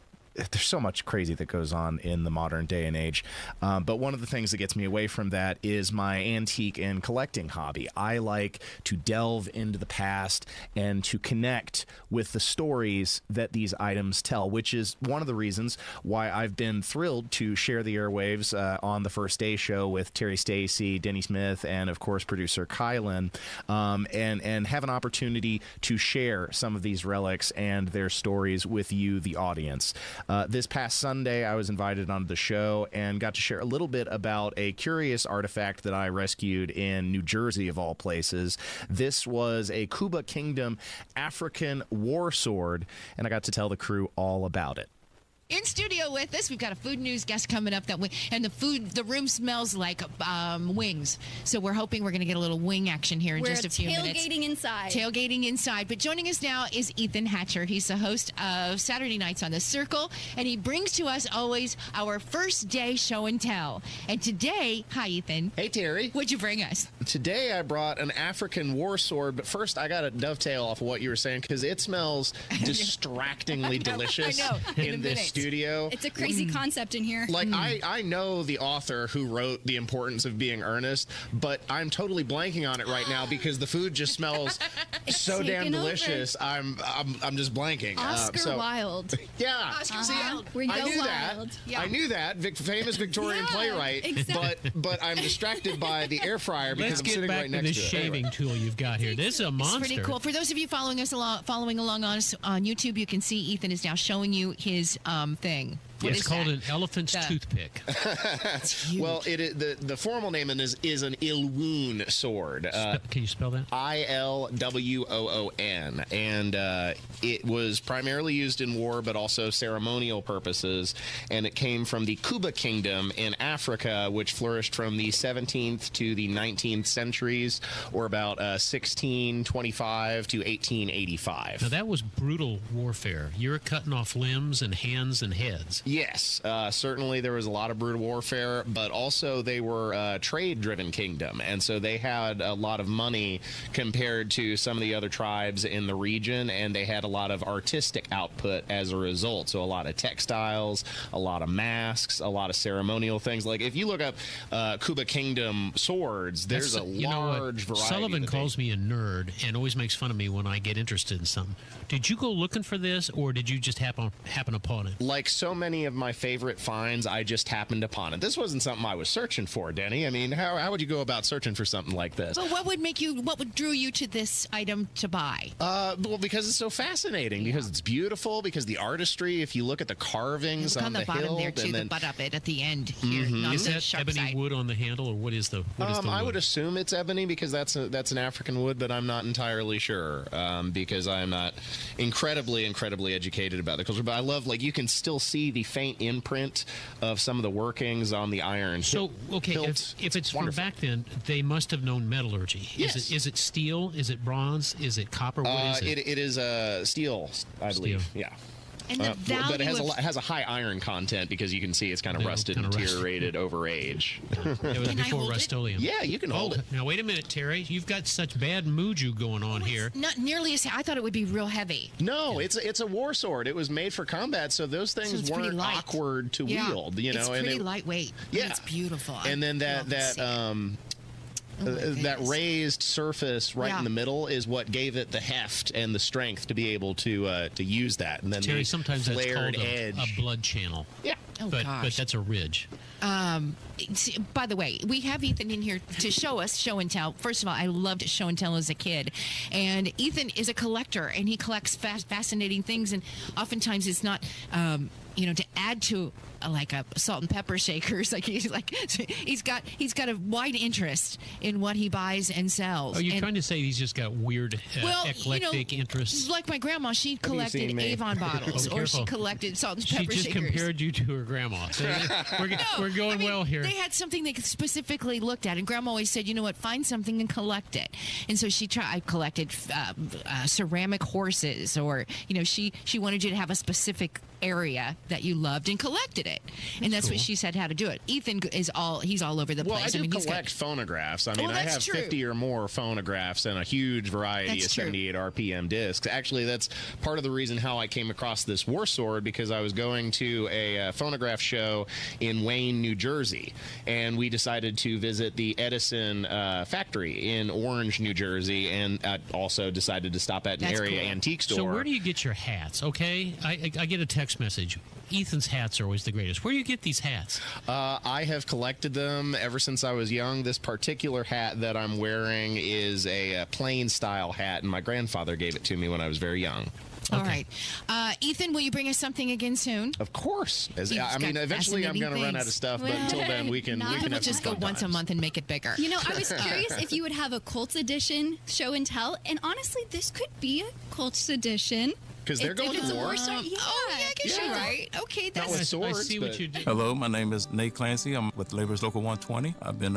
there's so much crazy that goes on in the modern day and age. But one of the things that gets me away from that is my antique and collecting hobby. I like to delve into the past and to connect with the stories that these items tell, which is one of the reasons why I've been thrilled to share the airwaves on the First Day show with Terry Stacy, Denny Smith, and of course producer Kylan, and have an opportunity to share some of these relics and their stories with you, the audience. This past Sunday, I was invited onto the show and got to share a little bit about a curious artifact that I rescued in New Jersey, of all places. This was a Kuba Kingdom African war sword, and I got to tell the crew all about it. In studio with us, we've got a food news guest coming up and the room smells like wings. So we're hoping we're going to get a little wing action here in just a few minutes. Tailgating inside. But joining us now is Ethan Hatcher. He's the host of Saturday Nights on the Circle, and he brings to us always our first day show and tell. And today, hi Ethan. Hey Terry. What'd you bring us? Today I brought an African war sword, but first I got to dovetail off of what you were saying because it smells distractingly delicious in this studio. It's a crazy concept in here. Like, I know the author who wrote The Importance of Being Earnest, but I'm totally blanking on it right now because the food just smells so damn delicious. I'm just blanking. Oscar Wilde. Yeah. Oscar Wilde. We go I knew wild. that. Yeah. I knew that. Famous Victorian playwright. Exactly. But I'm distracted by the air fryer because Let's I'm get sitting back right to next this to it. shaving tool you've got here. This is a monster. It's pretty cool. For those of you following along on us on YouTube, you can see Ethan is now showing you his thing. It's called an elephant's toothpick. Well, the formal name is an Ilwoon sword. Can you spell that? ILWOON. And it was primarily used in war, but also ceremonial purposes. And it came from the Kuba Kingdom in Africa, which flourished from the 17th to the 19th centuries, or about 1625 to 1885. Now, that was brutal warfare. You were cutting off limbs and hands and heads. Yes, certainly there was a lot of brutal warfare, but also they were a trade-driven kingdom, and so they had a lot of money compared to some of the other tribes in the region, and they had a lot of artistic output as a result. So a lot of textiles, a lot of masks, a lot of ceremonial things. Like if you look up Kuba Kingdom swords, there's a large variety. Sullivan calls me a nerd and always makes fun of me when I get interested in something. Did you go looking for this, or did you just happen upon it? Like so many of my favorite finds, I just happened upon it. This wasn't something I was searching for, Denny. I mean, how would you go about searching for something like this? But what would drew you to this item to buy? Well, because it's so fascinating, because it's beautiful, because the artistry, if you look at the carvings on the bottom hilt, there too, the butt of it at the end here. Not Is the that sharp ebony side. wood on the handle, or what is the I wood? would assume it's ebony because that's an African wood, but I'm not entirely sure because I'm not incredibly educated about the culture. But I love, like, you can still see the faint imprint of some of the workings on the iron. So, okay, hilt. if it's from wonderful. back then, they must have known metallurgy. Yes. Is it steel? Is it bronze? Is it copper? What is it? It is steel, I believe. Yeah. And the value but it has of- has a high iron content because you can see it's kind of rusted and deteriorated over age. It was before Rust-Oleum. Yeah, you can hold it. Now, wait a minute, Terry. You've got such bad mojo going on here. Not nearly as. I thought it would be real heavy. No, it's a war sword. It was made for combat, so those things it's pretty weren't light. awkward to Yeah. wield. You know, it's and pretty it- lightweight. Yeah. And it's beautiful. And then that raised surface right Yeah. in the middle is what gave it the heft and the strength to be able to use that. And then Terry, the sometimes that's flared called edge. a blood channel. Yeah. Oh, but gosh. that's a ridge. By the way, we have Ethan in here to show us show and tell. First of all, I loved show and tell as a kid, and Ethan is a collector, and he collects fascinating things, and oftentimes it's not, to add to like a salt and pepper shakers. He's got a wide interest in what he buys and sells. Are you And- trying to say he's just got weird, eclectic interests? Like my grandma, she collected seen me? Avon bottles, Oh, or she careful. collected salt and She pepper just shakers. compared you to her grandma. So we're going well here. They had something they specifically looked at, and Grandma always said, "You know what? Find something and collect it." And so I collected ceramic horses, or she wanted you to have a specific area that you loved and collected it, and that's what cool. she said how to do it. Ethan he's all over the Well, place. I do he's got- collect phonographs. I mean, Oh, I that's have true. 50 or more phonographs and a huge variety That's of true. 78 RPM discs. Actually, that's part of the reason how I came across this war sword, because I was going to a phonograph show in Wayne, New Jersey, and we decided to visit the Edison factory in Orange, New Jersey, and also decided to stop at an That's area cool. antique store. So where do you get your hats? Okay, I get a text message. Ethan's hats are always the greatest. Where do you get these hats? I have collected them ever since I was young. This particular hat that I'm wearing is a plain style hat, and my grandfather gave it to me when I was very young. All right, Ethan, will you bring us something again soon? Of course. You've I mean, got eventually I'm fascinating going to run things. out of stuff, but until then we can We'll have just some go fun once a times. month and make it bigger. I was curious if you would have a Colts edition show and tell, and honestly, this could be a Colts edition. 'Cause they're If going it's to a war. war sword, yeah. I guess you're right. Okay, Not with swords, I see but- what you did. Hello, my name is Nate Clancy. I'm with Labor's Local 120. I've been with